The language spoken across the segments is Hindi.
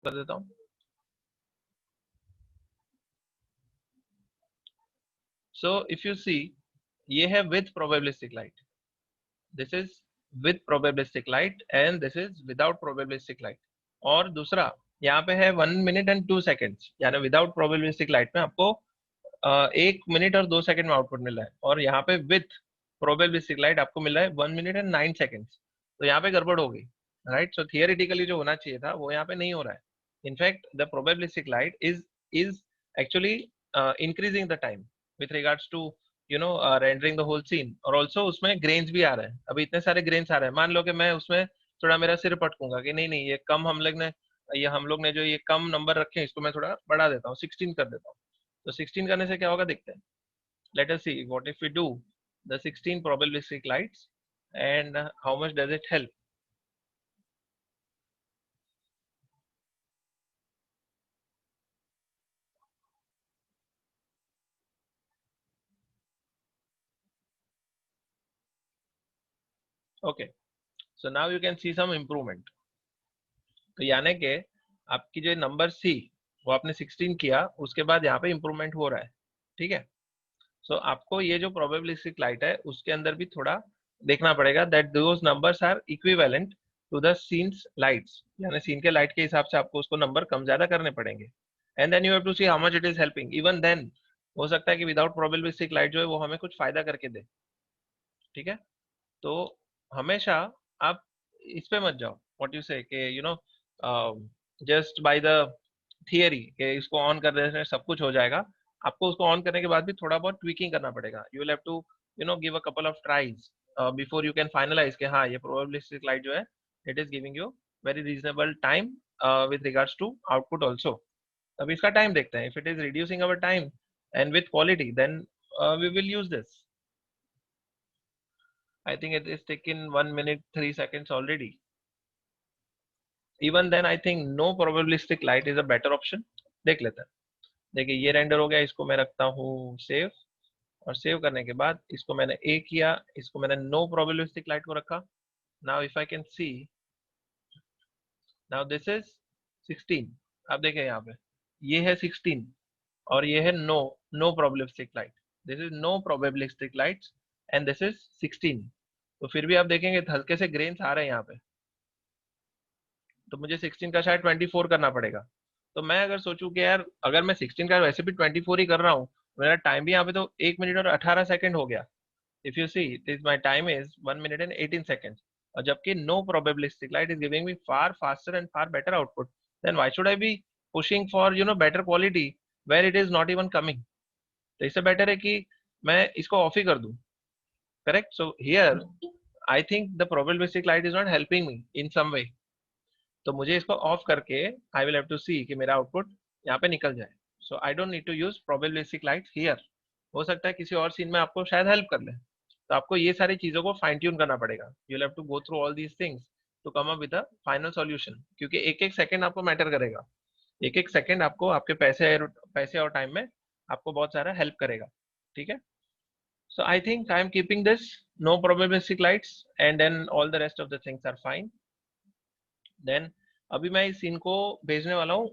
कर देता हूँ। सो इफ यू सी, ये है with probabilistic light, this is with probabilistic light and this is without probabilistic light. और दूसरा यहाँ पे है 1 मिनट एंड 2 सेकेंड्स, यानी विदाउट प्रोबेबिलिस्टिक लाइट में आपको 1 मिनट और 2 सेकेंड में आउटपुट मिल रहा है, और यहाँ पे विथ प्रोबेबिलिस्टिक लाइट आपको मिल रहा है 1 मिनट एंड 9 सेकेंड्स। तो यहाँ पे गड़बड़ हो गई, राइट। सो थियोरेटिकली जो होना चाहिए था वो यहाँ पे नहीं हो रहा है। In fact the probabilistic light is actually increasing the time with regards to rendering the whole scene. और ऑल्सो उसमें ग्रेन्स भी आ रहे हैं, अभी इतने सारे ग्रेन्स आ रहे हैं। मान लो कि मैं उसमें थोड़ा मेरा सिर पटकूंगा कि नहीं नहीं ये कम, हम लोग ने जो ये कम नंबर रखे हैं इसको मैं थोड़ा बढ़ा देता हूँ, 16 कर देता हूँ। तो 16 करने से क्या होगा देखते हैं। Let us see what if we do the 16 probabilistic lights and how much does it help. Okay, so now you can see some improvement. तो यानी कि आपकी जो नंबर थी वो आपने 16 किया, उसके बाद यहाँ पे इम्प्रूवमेंट हो रहा है, ठीक है। सो आपको ये जो प्रोबेबिलिस्टिक लाइट है उसके अंदर भी थोड़ा देखना पड़ेगा that those numbers are equivalent to the scene's lights, यानी सीन के लाइट के हिसाब से आपको उसको नंबर कम ज्यादा करने पड़ेंगे। And then you have to see how much it is helping. Even then हो सकता है कि विदाउट प्रोबेबिलिस्टिक लाइट जो है वो हमें कुछ फायदा करके दे, ठीक है। तो हमेशा आप इस पे मत जाओ, व्हाट यू से कि जस्ट बाय द थियरी कि इसको ऑन कर देने से सब कुछ हो जाएगा। आपको उसको ऑन करने के बाद भी थोड़ा बहुत ट्विकिंग करना पड़ेगा। You will have to give a couple of tries before you can finalise कि हाँ ये प्रोबेबिलिस्टिक लाइट जो है it is giving you very reasonable time with regards to output also. अभी इसका टाइम देखते हैं। If it is reducing our time and with quality then we will use this. I think it is taken 1 minute 3 seconds already. Even then, I think no probabilistic light is a better option. देख लेते हैं। देखिए ये रेंडर हो गया, इसको मैं रखता हूँ सेव, और सेव करने के बाद इसको मैंने ए किया, इसको मैंने नो प्रोबेबिलिस्टिक लाइट को रखा। Now if I can see, now this is 16। अब देखिए यहाँ पे ये है 16 और ये है no no probabilistic light. This is no probabilistic light and this is 16। तो फिर भी आप देखेंगे हल्के से ग्रेन्स आ रहे हैं यहाँ पे, तो मुझे 16 का शायद 24 करना पड़ेगा। तो मैं अगर सोचूं कि यार अगर मैं 16 का वैसे भी 24 ही कर रहा हूँ, मेरा टाइम भी यहाँ पे तो 1 मिनट और 18 सेकंड हो गया। If you see this my time is 1 minute and 18 seconds, और जबकि no probabilistic light is giving me far faster and far better output, then why should I be pushing for better quality where it is not even coming. तो इससे बेटर है कि मैं इसको ऑफ ही कर दूं, correct. So here I think the probabilistic light is not helping me in some way. तो मुझे इसको ऑफ करके I will have to see कि मेरा आउटपुट यहाँ पे निकल जाए। So I don't need to use probabilistic light here. हो सकता है किसी और सीन में आपको शायद हेल्प कर ले। तो आपको ये सारी चीजों को फाइन ट्यून करना पड़ेगा। You will have to go through all these things to come up with a final solution, क्योंकि एक एक सेकंड आपको मैटर करेगा। एक एक सेकंड आपको आपके पैसे और टाइम में आपको बहुत सारा हेल्प करेगा, ठीक है। So I think I am keeping this no probabilistic lights and then all the rest of the things are fine. Then अभी मैं इस सीन को भेजने वाला हूँ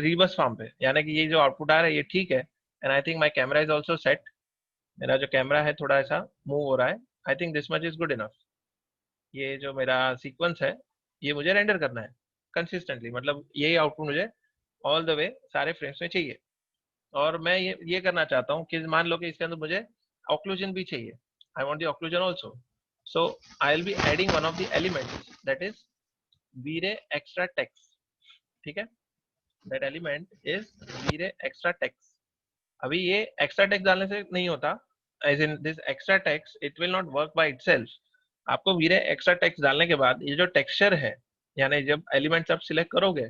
रीबस फार्म पे, यानी कि ये जो आउटपुट आ रहा है ये ठीक है। And I think my camera is also set. मेरा जो कैमरा है थोड़ा ऐसा मूव हो रहा है। आई think this much is good enough. ये जो मेरा सीक्वेंस है ये मुझे रेंडर करना है कंसिस्टेंटली, मतलब यही आउटपुट मुझे ऑल द वे सारे फ्रेम्स में चाहिए। और मैं ये करना चाहता हूँ कि मान लो कि इसके अंदर मुझे ऑक्लूजन भी चाहिए। I want the occlusion also. So I will be adding one of the elements that is VRay extra text, ठीक है। That element is VRay extra text. अभी ये एक्स्ट्रा टेक्स्ट डालने से नहीं होता, as in this extra text it will not work by itself. आपको वीरे एक्स्ट्रा टेक्स्ट डालने के बाद ये जो टेक्सचर है, यानी जब एलिमेंट्स आप सिलेक्ट करोगे,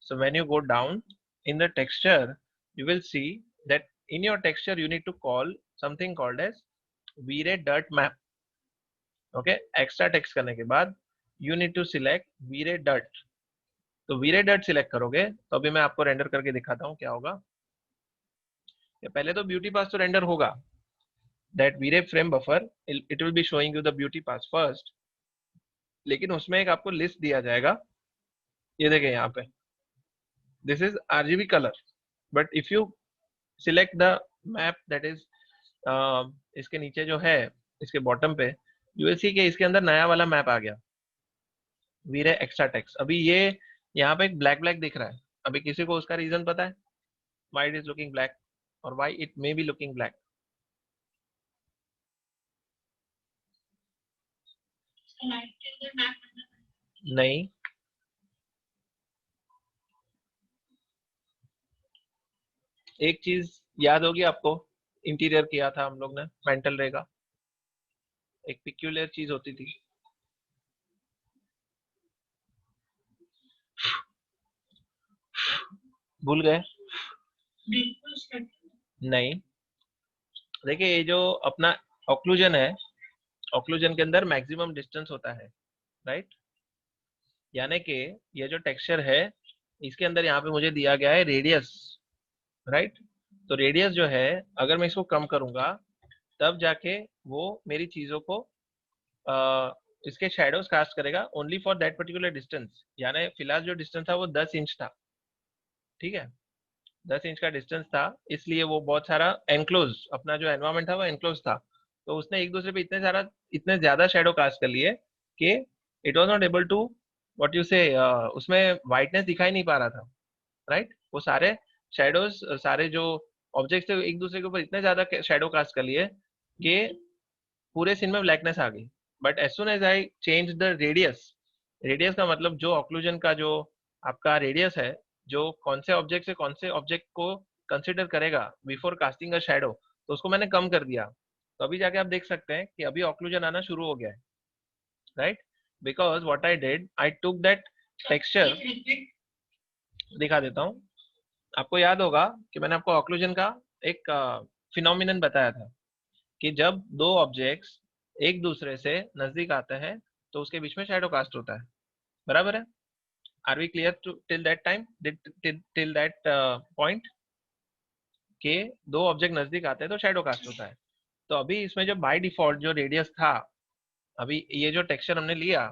so when you go down in the texture you will see that in your texture you need to call something called as V-Ray dirt map. Okay, extra text करने के बाद you need to select V-Ray dirt। तो V-Ray dirt सिलेक्ट करोगे तो अभी मैं आपको रेंडर करके दिखाता हूँ क्या होगा। पहले तो ब्यूटी पास तो रेंडर होगा, that V-Ray frame buffer it will be showing you the beauty pass first, लेकिन उसमें एक आपको लिस्ट दिया जाएगा। ये देखें यहाँ पे This is RGB color, but if you select the map that is इसके नीचे जो है, इसके बॉटम पे you will see कि इसके अंदर नया वाला मैप आ गया, वीरे एक्स्ट्रा टेक्स्ट। अभी ये यहाँ पे एक ब्लैक ब्लैक दिख रहा है, अभी किसी को उसका रीजन पता है why it is looking black or why it may be looking black? नहीं, एक चीज याद होगी आपको, इंटीरियर किया था हम लोग ने मेंटल रे का, एक पिक्यूलियर चीज होती थी। भूल गए? नहीं, देखिए ये जो अपना ऑक्लूजन है, ऑक्लूजन के अंदर मैक्सिमम डिस्टेंस होता है, राइट? यानी कि ये जो टेक्सचर है इसके अंदर यहाँ पे मुझे दिया गया है रेडियस, राइट? तो रेडियस जो है अगर मैं इसको कम करूंगा तब जाके वो मेरी चीजों को इसके शेडोज कास्ट करेगा only for that particular distance. यानी फिलहाल जो डिस्टेंस था वो 10 इंच था, ठीक है, 10 इंच का डिस्टेंस था, इसलिए वो बहुत सारा एनक्लोज, अपना जो एनवायरमेंट था वो एनक्लोज था, तो उसने एक दूसरे पे इतने ज्यादा शेडो कास्ट कर लिए कि it was not able to what you say, उसमें वाइटनेस दिखाई नहीं पा रहा था, राइट? वो सारे शेडोज, सारे जो ऑब्जेक्ट थे एक दूसरे के ऊपर इतने ज्यादा शेडो कास्ट कर लिए कि पूरे सीन में ब्लैकनेस आ गई। But as soon as I change the radius, radius का मतलब जो ऑक्लूजन का जो आपका रेडियस है, जो कौन से ऑब्जेक्ट से कौन से ऑब्जेक्ट को कंसिडर करेगा बिफोर कास्टिंग अ शैडो, तो उसको मैंने कम कर दिया। तो अभी जाके आप देख सकते हैं कि अभी ऑक्लूजन आना शुरू हो गया है, right? Because what I did, I took that texture, दिखा देता हूँ। आपको याद होगा कि मैंने आपको ऑक्लूजन का एक फिनोमिनन बताया था कि जब दो ऑब्जेक्ट्स एक दूसरे से नजदीक आते हैं तो उसके बीच में शैडो कास्ट होता है, बराबर है? Are we clear to till that time, till that point के दो ऑब्जेक्ट नजदीक आते हैं तो शैडो कास्ट होता है। तो अभी इसमें जो बाय डिफॉल्ट जो रेडियस था, अभी ये जो टेक्सचर हमने लिया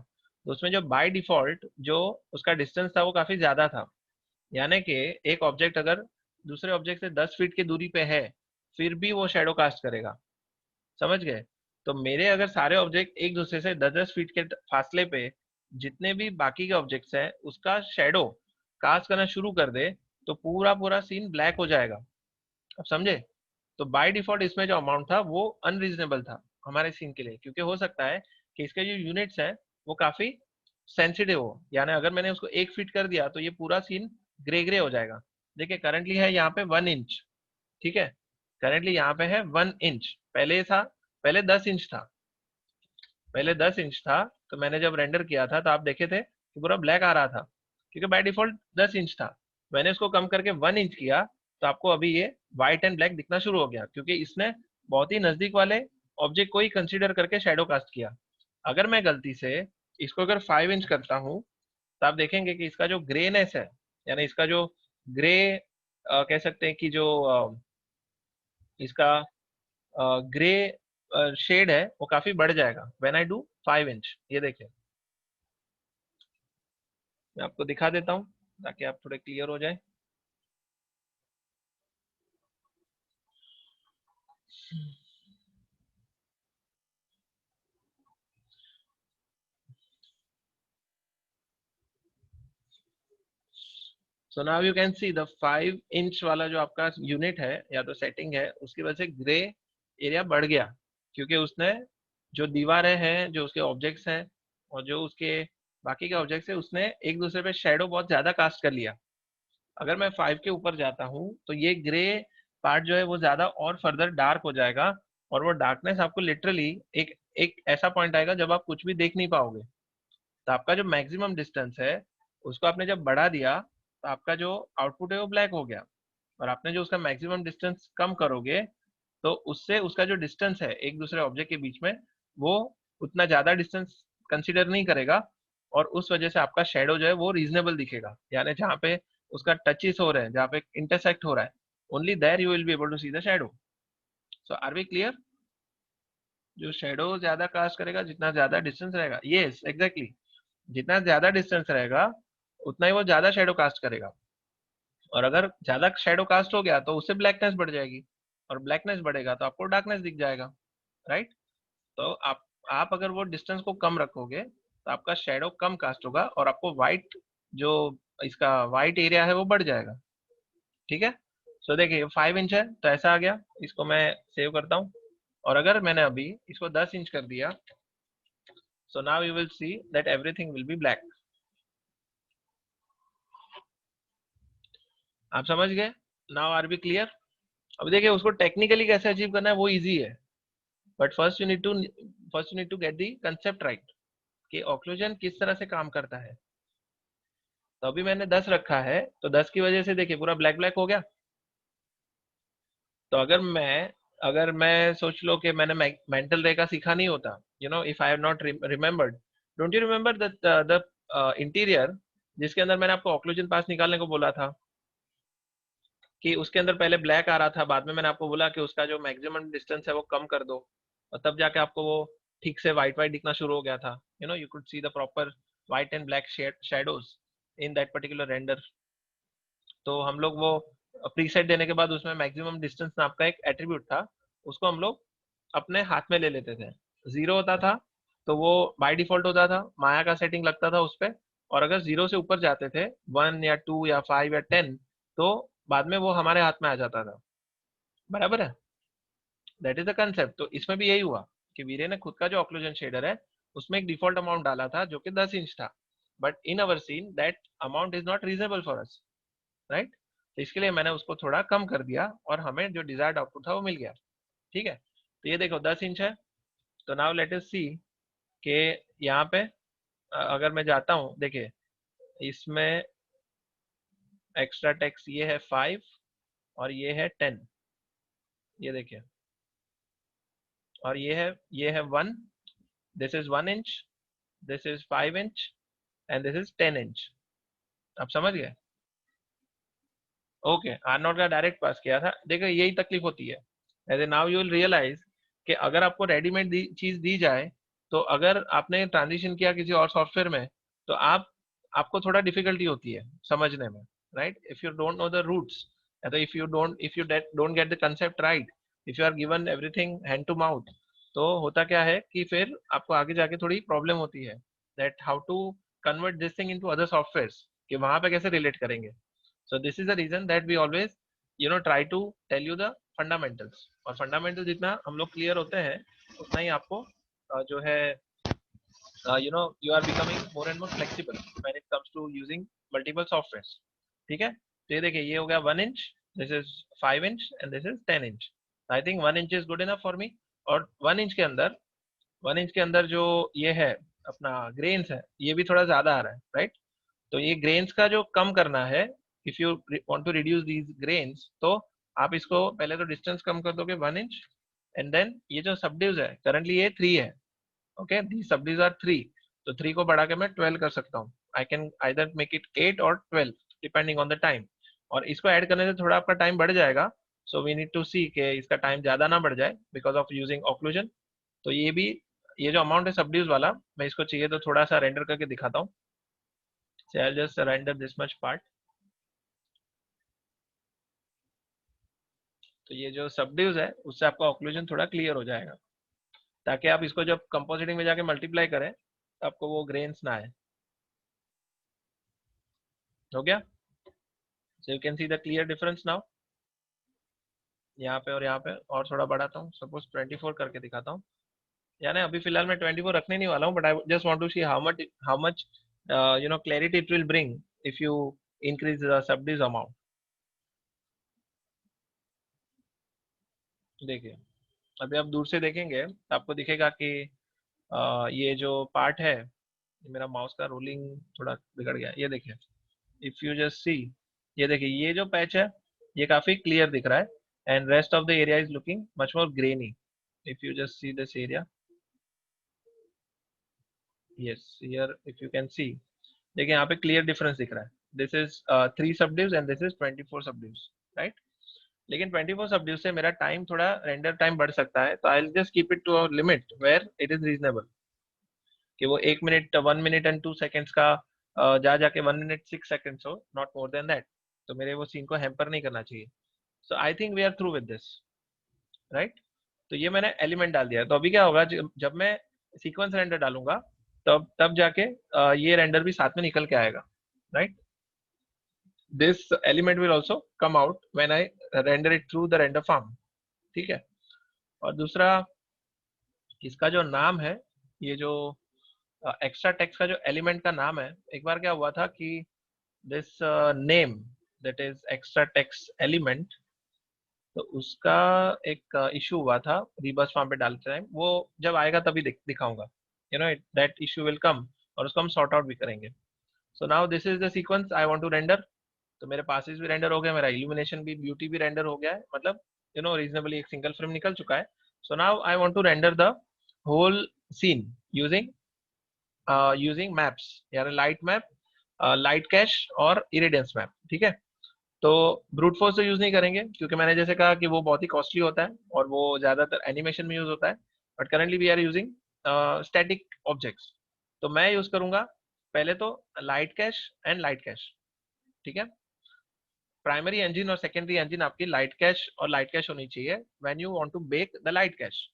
तो उसमें जो बाय डिफॉल्ट जो उसका डिस्टेंस था वो काफी ज्यादा था। यानी कि एक ऑब्जेक्ट अगर दूसरे ऑब्जेक्ट से 10 फीट की दूरी पे है फिर भी वो शैडो कास्ट करेगा, समझ गए? तो मेरे अगर सारे ऑब्जेक्ट एक दूसरे से 10-10 फीट के फासले पे जितने भी बाकी के ऑब्जेक्ट्स हैं उसका शेडो कास्ट करना शुरू कर दे तो पूरा पूरा सीन ब्लैक हो जाएगा। अब समझे? तो बाय डिफॉल्ट इसमें जो अमाउंट था वो अनरीजनेबल था हमारे सीन के लिए, क्योंकि हो सकता है कि इसके जो यूनिट्स हैं वो काफी सेंसिटिव हो। यानी अगर मैंने उसको 1 फीट कर दिया तो ये पूरा सीन ग्रे ग्रे हो जाएगा। देखिए करंटली है यहाँ पे 1 इंच, ठीक है, करेंटली यहाँ पे है 1 इंच, पहले था, पहले 10 इंच था, पहले 10 इंच था। तो मैंने जब रेंडर किया था तो आप देखे थे कि पूरा ब्लैक आ रहा था क्योंकि बाय डिफॉल्ट 10 इंच था। मैंने इसको कम करके 1 इंच किया तो आपको अभी ये व्हाइट एंड ब्लैक दिखना शुरू हो गया क्योंकि इसने बहुत ही नजदीक वाले ऑब्जेक्ट को ही कंसिडर करके शेडो कास्ट किया। अगर मैं गलती से इसको अगर 5 इंच करता हूँ तो आप देखेंगे कि इसका जो ग्रेनेस है, यानी इसका जो ग्रे कह सकते हैं कि जो इसका ग्रे शेड है वो काफी बढ़ जाएगा व्हेन आई डू 5 इंच। ये देखिए मैं आपको दिखा देता हूँ ताकि आप थोड़े क्लियर हो जाए। सो now you can see the 5 inch वाला जो आपका यूनिट है या तो सेटिंग है उसकी वजह से ग्रे एरिया बढ़ गया क्योंकि उसने जो दीवारें हैं, जो उसके ऑब्जेक्ट्स हैं और जो उसके बाकी के ऑब्जेक्ट्स है, उसने एक दूसरे पे शेडो बहुत ज्यादा कास्ट कर लिया। अगर मैं 5 के ऊपर जाता हूँ तो ये ग्रे पार्ट जो है वो ज्यादा और फर्दर डार्क हो जाएगा और वो डार्कनेस आपको लिटरली एक एक ऐसा पॉइंट आएगा जब आप कुछ भी देख नहीं पाओगे। तो आपका जो मैक्सिमम डिस्टेंस है उसको आपने जब बढ़ा दिया तो आपका जो आउटपुट है वो ब्लैक हो गया, और आपने जो उसका मैक्सिमम डिस्टेंस कम करोगे तो उससे उसका जो डिस्टेंस है एक दूसरे ऑब्जेक्ट के बीच में वो उतना ज्यादा डिस्टेंस कंसिडर नहीं करेगा, और उस वजह से आपका शेडो जो है वो रीजनेबल दिखेगा। यानी जहाँ पे उसका टचेस हो रहे हैं, जहाँ पे इंटरसेक्ट हो रहा है, only there you will be able to see the shadow. So are we clear? जो शेडो ज्यादा कास्ट करेगा जितना ज्यादा डिस्टेंस रहेगा, यस एग्जैक्टली, जितना ज्यादा डिस्टेंस रहेगा उतना ही वो ज्यादा शेडो कास्ट करेगा। और अगर ज्यादा शेडो कास्ट हो गया तो उससे ब्लैकनेस बढ़ जाएगी, और ब्लैकनेस बढ़ेगा तो आपको डार्कनेस दिख जाएगा, राइट। तो आप अगर वो डिस्टेंस को कम रखोगे तो आपका शेडो कम कास्ट होगा और आपको व्हाइट जो इसका व्हाइट एरिया है वो बढ़ जाएगा, ठीक है। सो देखिए 5 इंच है तो ऐसा आ गया, इसको मैं सेव करता हूँ। और अगर मैंने अभी इसको 10 इंच कर दिया, so now you will see that everything will be black. आप समझ गए? Now are be clear? अब देखिए उसको टेक्निकली कैसे अचीव करना है वो इजी है, but first you need to get the concept right कि ऑक्लूजन किस तरह से काम करता है। तो अभी मैंने 10 रखा है, तो 10 की वजह से देखिए पूरा ब्लैक ब्लैक हो गया। तो अगर मैं सोच लो कि मैंने मेंटल रे का सीखा नहीं होता, if I have not remembered, don't you remember the interior जिसके अंदर मैंने आपको ऑक्लूजन पास निकालने को बोला था, कि उसके अंदर पहले ब्लैक आ रहा था, बाद में मैंने आपको बोला कि उसका जो मैक्सिमम डिस्टेंस है वो कम कर दो, और तब जाके आपको वो ठीक से वाइट वाइट दिखना शुरू हो गया था। You could see the proper white and black shadows in that particular render. तो हम लोग वो प्रीसेट देने के बाद उसमें मैक्सिमम डिस्टेंस नाम का एक एट्रीब्यूट था, उसको हम लोग अपने हाथ में ले लेते थे। जीरो होता था तो वो बाय डिफॉल्ट होता था, माया का सेटिंग लगता था उस पर। और अगर जीरो से ऊपर जाते थे, 1 या 2 या 5 या 10, तो बाद में वो हमारे हाथ में आ जाता था। बराबर है? That is the concept. तो इसमें भी यही हुआ कि वीरे ने खुद का जो ऑक्लूजन शेडर है उसमें एक डिफॉल्ट अमाउंट डाला था जो कि 10 इंच था, but in our seen that amount is not reasonable for us, right. तो इसके लिए मैंने उसको थोड़ा कम कर दिया और हमें जो डिजायर्ड आउटपुट था वो मिल गया, ठीक है। तो ये देखो 10 इंच है। तो नाउ लेट अस सी कि यहाँ पे अगर मैं जाता हूँ, देखिए इसमें एक्स्ट्रा टेक्स्ट ये है 5 और ये है 10, ये देखिए। और ये है 1, this is 1 inch, this is 5 inch and this is 10 inch. आप समझ गए? ओके, आर नॉट का डायरेक्ट पास किया था, देखो यही तकलीफ होती है। As now you will realise कि अगर आपको रेडीमेड चीज दी जाए, तो अगर आपने ट्रांजिशन किया किसी और सॉफ्टवेयर में, तो आपको थोड़ा डिफिकल्टी होती है समझने में, right. If you don't know the roots, तो if you don't get the concept right, if you are given everything hand to mouth, तो होता क्या है कि फिर आपको आगे जाके थोड़ी प्रॉब्लम होती है that how to convert this thing into other softwares, कि वहां पे कैसे रिलेट करेंगे। So this is the reason that we always try to tell you the fundamentals, और fundamentals जितना हम लोग clear होते हैं उतना ही आपको जो है you are becoming more and more flexible when it comes to using multiple softwares, ठीक है। तो ये देखिए ये हो गया 1 inch, this is 5 inch and this is 10 inch. I think 1 inch is good enough for me. और 1 इंच के अंदर जो ये है अपना ग्रेन्स है, ये भी थोड़ा ज्यादा आ रहा है, राइट। तो ये ग्रेन्स का जो कम करना है, if you want to reduce these grains, तो आप इसको पहले तो डिस्टेंस कम कर दोगे 1 इंच, एंड देन ये जो सबड्यूज है करंटली ये 3 है, ओके, दी सबड्यूज आर 3, तो 3 को बढ़ा के मैं 12 कर सकता हूँ। I can either make it 8 और 12 डिपेंडिंग ऑन द टाइम। और इसको ऐड करने से थोड़ा आपका टाइम बढ़ जाएगा, so we need to see कि इसका टाइम ज्यादा ना बढ़ जाए बिकॉज ऑफ यूजिंग ऑक्लूजन। तो ये जो अमाउंट है सबड्यूज वाला, मैं इसको चाहिए तो थोड़ा सा रेंडर करके दिखाता हूँ। So I'll just render this much part। तो ये जो सबड्यूज है उससे आपका ऑक्लूजन थोड़ा क्लियर हो जाएगा, ताकि आप इसको जब कंपोजिटिंग में जाके मल्टीप्लाई करें तो आपको वो ग्रेन्स ना आए। हो गया? So you can C the clear difference now, यहाँ पे और यहाँ पे। और थोड़ा बढ़ाता हूँ, सपोज 24 करके दिखाता हूँ। यानी अभी फिलहाल मैं 24 रखने नहीं वाला हूँ, but I just want to see how much clarity it will bring if you increase the subdivs amount. देखिए अभी आप दूर से देखेंगे तो आपको दिखेगा कि ये जो पार्ट है, मेरा माउस का रोलिंग थोड़ा बिगड़ गया, ये देखिए। इफ यू जस्ट सी, ये देखिए ये जो पैच है ये काफी क्लियर दिख रहा है and rest of the area is looking much more grainy. If you just see this area, yes here if you can see, देखिए यहाँ पे क्लियर डिफरेंस दिख रहा है। This is 3 subdivs and this is 24 subdivs, right. लेकिन 24 सबड्यूज से मेरा टाइम थोड़ा रेंडर टाइम बढ़ सकता है, तो I will just keep it to a limit where it is reasonable, कि वो 1 मिनट 1 मिनट एंड 2 सेकेंड्स का जा जाके 1 मिनट 6 सेकेंड्स हो, नॉट मोर देन दैट। तो मेरे वो सीन को हैम्पर नहीं करना चाहिए. So I think we are through with this, right. तो ये मैंने एलिमेंट डाल दिया. तो अभी क्या होगा, जब मैं सीक्वेंस रेंडर डालूंगा तब जाके ये रेंडर भी साथ में निकल के आएगा, right. This element will also come out when I render it through the render farm. ठीक है. और दूसरा, इसका जो नाम है, ये जो एक्स्ट्रा टेक्स्ट का जो एलिमेंट का नाम है, एक बार क्या हुआ था कि this name that is extra text element, तो उसका एक इशू हुआ था रिबस फार्म पे डालते टाइम. वो जब आएगा तभी दिखाऊंगा, you know that issue will come, और उसको हम सॉर्ट आउट भी करेंगे. So now this is the sequence I want to render. तो मेरे पासेस भी रेंडर हो गया, मेरा इल्यूमिनेशन भी, ब्यूटी भी रेंडर हो गया है, मतलब रीजनेबली एक सिंगल फ्रेम निकल चुका है. So now I want to render the whole scene using maps, यानी लाइट मैप, लाइट कैश और इरेडियंस मैप. ठीक है. तो ब्रूट फोर्स तो यूज नहीं करेंगे, क्योंकि मैंने जैसे कहा कि वो बहुत ही कॉस्टली होता है और वो ज्यादातर एनिमेशन में यूज होता है. But currently we are using static objects. तो मैं यूज करूंगा पहले तो light cache and light cache. ठीक है. प्राइमरी इंजन और सेकेंडरी इंजन आपकी लाइट कैश और लाइट कैश होनी चाहिए when you want to bake the light cache.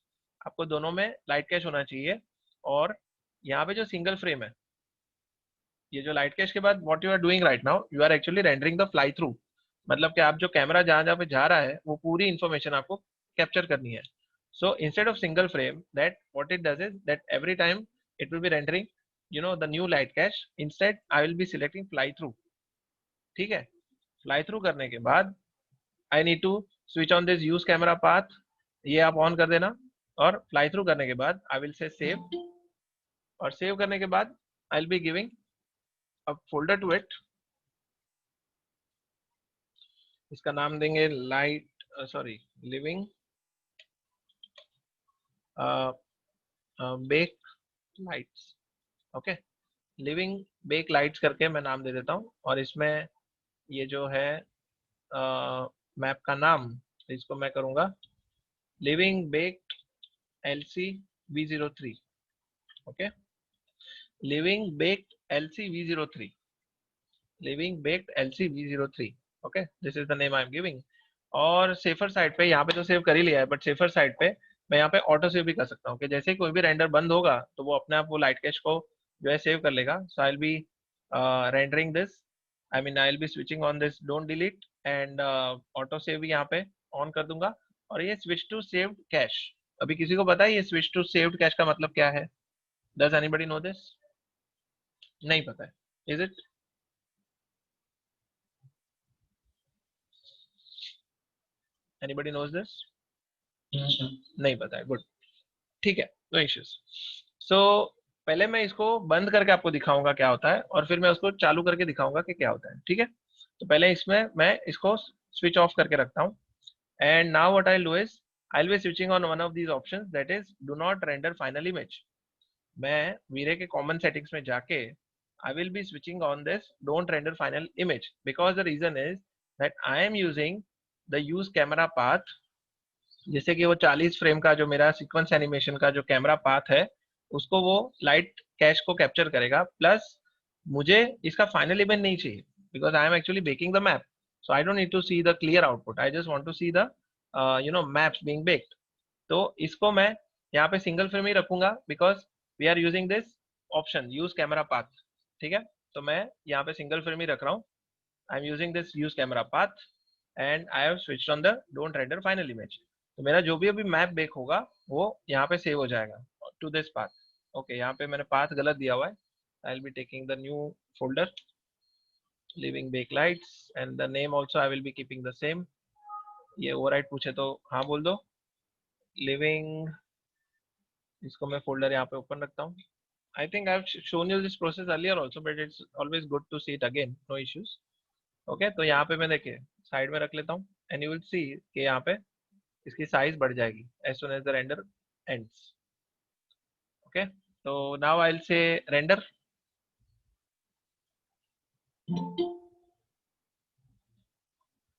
आपको दोनों में लाइट कैश होना चाहिए. और यहाँ पे जो सिंगल फ्रेम है, ये जो लाइट कैश के बाद what you are doing right now, you are actually rendering the fly through. मतलब कि आप जो कैमरा जहां जहां पे जा रहा है वो पूरी इंफॉर्मेशन आपको कैप्चर करनी है. So instead of single frame, that what it does is that every time it will be rendering the new light cache. Instead I will be selecting fly through. ठीक है. फ्लाई थ्रू करने के बाद I need to switch on this use camera path, ये आप ऑन कर देना. और फ्लाई थ्रू करने के बाद आई विल से सेव. और सेव करने के बाद I will be giving a folder to it. इसका नाम देंगे light, sorry, living bake lights. Okay. Living bake lights करके मैं नाम दे देता हूँ. और इसमें ये जो है मैप का नाम, इसको मैं करूँगा living bake LC V03. Okay. Living baked LC V03. Living baked LC V03. Okay. This is the name I am giving. और सेफर साइड पे, यहाँ पे तो सेव कर ही लिया है, बट सेफर साइड पे मैं यहाँ पे ऑटो सेव भी कर सकता हूँ कि जैसे ही कोई भी रेंडर बंद होगा तो वो अपने आप वो लाइट कैश को जो है सेव कर लेगा. So I will be rendering this, I mean I will be switching on this don't delete and auto save भी यहाँ पे ऑन कर दूंगा. और ये स्विच टू सेव्ड कैश, अभी किसी को पता है ये स्विच टू सेव्ड कैश का मतलब क्या है? Does anybody know this? नहीं पता है, is it? Anybody knows this? नहीं पता है. गुड. ठीक है, नो इश्यूज. सो पहले मैं इसको बंद करके आपको दिखाऊंगा क्या होता है, और फिर मैं उसको चालू करके दिखाऊंगा कि क्या होता है. ठीक है. तो पहले इसमें मैं इसको स्विच ऑफ करके रखता हूँ. And now what I do is I will be switching on one of these options, that is do not render final image. मैं वीरे के कॉमन सेटिंग्स में जाके I will be switching on this don't render final image, because the reason is that I am using the use camera path. जैसे कि वो 40 फ्रेम का जो मेरा सीक्वेंस एनिमेशन का जो कैमरा पाथ है, उसको वो लाइट कैश को कैप्चर करेगा. प्लस मुझे इसका फाइनल इमेज नहीं चाहिए, because I am actually baking the map. So I don't need to see the clear output, I just want to see the maps being baked. तो इसको मैं यहाँ पे सिंगल फ्रेम ही रखूंगा, because we are using this option use camera path. ठीक है. तो मैं यहाँ पे सिंगल फ्रेम ही रख रहा हूँ. आई am using this use camera path and I have switched on the don't render final image. तो मेरा जो भी अभी मैप बेक होगा वो यहाँ पे सेव हो जाएगा टू दिस पाथ. ओके. यहाँ पे मैंने पाथ गलत दिया हुआ है. I will be taking the new folder living bake lights and the name also I will be keeping the same. ये ओवरराइट पूछे तो हाँ बोल दो. लिविंग, इसको मैं फोल्डर यहाँ पे ओपन रखता हूँ. I think I've shown you this process earlier also, but it's always good to see it again. No issues. Okay, तो यहाँ पे मैं देखिए साइड में रख लेता हूँ and you will see कि यहाँ पे इसकी साइज बढ़ जाएगी as soon as the render ends. Okay, so now I'll say render.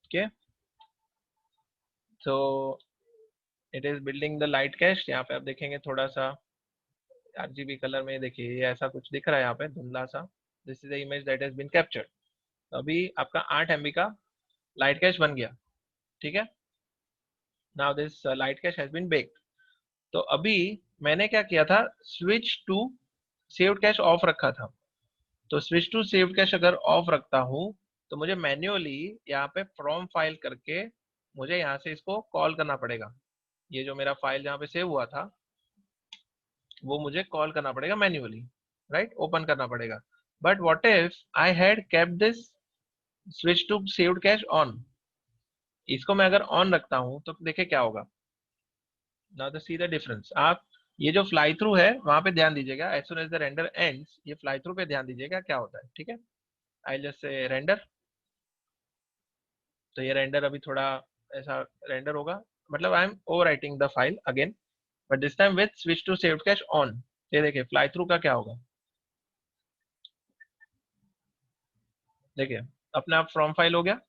Okay, so it is building the light cache. यहाँ पे आप देखेंगे थोड़ा सा RGB कलर में, देखिए ये ऐसा कुछ दिख रहा है यहाँ पे धुंधला सा. This is the image that has been captured. तो अभी आपका 8 MB का लाइट कैश बन गया, ठीक है। Now this light cache has been baked. तो अभी मैंने क्या किया था, switch to saved cache off रखा था। तो स्विच टू सेव्ड कैश अगर ऑफ रखता हूँ तो मुझे मैन्युअली यहाँ पे फ्रॉम फाइल करके मुझे यहाँ से इसको कॉल करना पड़ेगा। ये जो मेरा फाइल जहाँ पे सेव हुआ था वो मुझे कॉल करना पड़ेगा मैन्युअली, राइट, ओपन करना पड़ेगा। But what if I had kept this switch to saved cache on, इसको मैं अगर ऑन रखता हूँ तो देखिए क्या होगा। Now the see the difference. आप ये जो फ्लाई थ्रू है वहां पे ध्यान दीजिएगा, as soon as the render ends, ये फ्लाई थ्रू पे ध्यान दीजिएगा क्या होता है, ठीक है। आई जस्ट से रेंडर, तो ये रेंडर अभी थोड़ा ऐसा रेंडर होगा, मतलब I am over writing the file again, but this time with switch to saved cache on. ये देखिए फ्लाई थ्रू का क्या होगा, देखिए अपने आप फ्रॉम फाइल हो गया,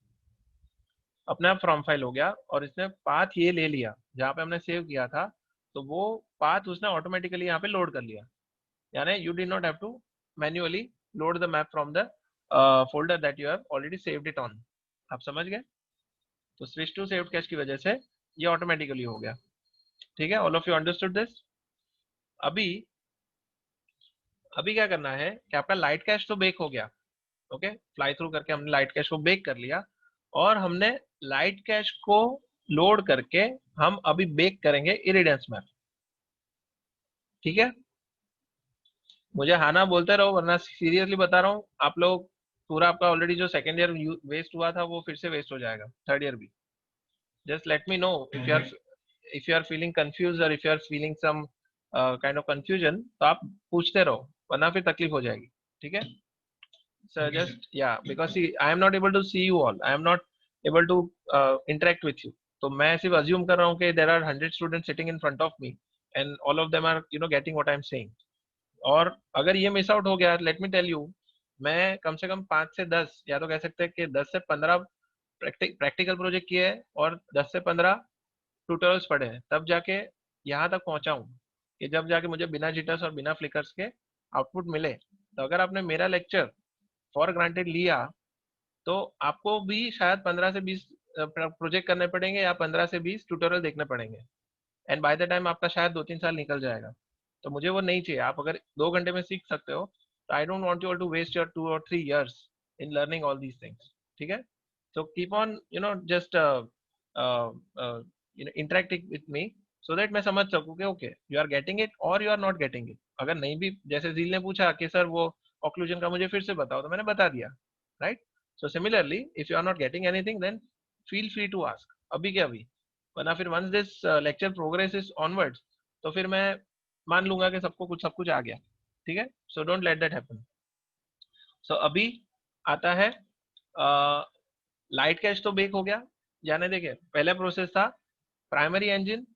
अपने आप फ्रॉम फाइल हो गया, और इसने पाथ ये ले लिया जहाँ पे हमने सेव किया था, तो वो पाथ उसने ऑटोमेटिकली यहाँ पे लोड कर लिया। यानी you did not have to manually load the map from the folder that you have already saved it on. आप समझ गए। तो स्विच टू सेव्ड कैश की वजह से ये ऑटोमेटिकली हो गया, ठीक है। All of you understood this. अभी अभी क्या करना है कि आपका लाइट कैश तो बेक हो गया, ओके, फ्लाई थ्रू करके हमने लाइट कैश को बेक कर लिया, और हमने लाइट कैश को लोड करके हम अभी बेक करेंगे इरिडेंस मैप, ठीक है। मुझे हाँ ना बोलते रहो, वरना सीरियसली बता रहा हूँ आप लोग, पूरा आपका ऑलरेडी जो सेकेंड ईयर वेस्ट हुआ था वो फिर से वेस्ट हो जाएगा, थर्ड ईयर भी। Just let me know if you are feeling confuse, और if you are feeling some kind of confusion, तो आप पूछते रहो, वरना फिर तकलीफ हो जाएगी, ठीक है। So just yeah, because see, I am not able to see you all. I am not able to interact with you. तो मैं सिर्फ assume कर रहा हूँ कि there are 100 students sitting in front of me and all of them are getting what I am saying. और अगर ये मिस आउट हो गया, let me tell you, मैं कम से कम 5 से 10, या तो कह सकते हैं कि 10 से 15 प्रैक्टिकल प्रोजेक्ट किए हैं, और 10 से 15 ट्यूटोरियल्स पढ़े हैं, तब जाके यहाँ तक पहुंचा हूँ कि जब जाके मुझे बिना जिटर्स और बिना फ्लिकर्स के आउटपुट मिले। तो अगर आपने मेरा लेक्चर फॉर ग्रांटेड लिया तो आपको भी शायद 15 से 20 प्रोजेक्ट करने पड़ेंगे, या 15 से 20 ट्यूटोरियल देखने पड़ेंगे, एंड बाय द टाइम आपका शायद 2-3 साल निकल जाएगा। तो मुझे वो नहीं चाहिए। आप अगर 2 घंटे में सीख सकते हो तो I don't want you to waste your 2 or 3 years in learning all these things, ठीक है। So keep on just interacting with me, so that मैं समझ सकूँ कि okay you are getting it और you are not getting it. अगर नहीं भी, जैसे जील ने पूछा कि सर वो ऑक्लूजन का मुझे फिर से बताओ, तो मैंने बता दिया, right. So similarly if you are not getting anything then feel free to ask अभी के अभी, वरना फिर once this lecture progress is onwards तो फिर मैं मान लूंगा कि सबको सब कुछ आ गया, ठीक है। So don't let that happen. So अभी आता है लाइट कैश तो बेक हो गया। यानी देखिए पहले प्रोसेस था primary engine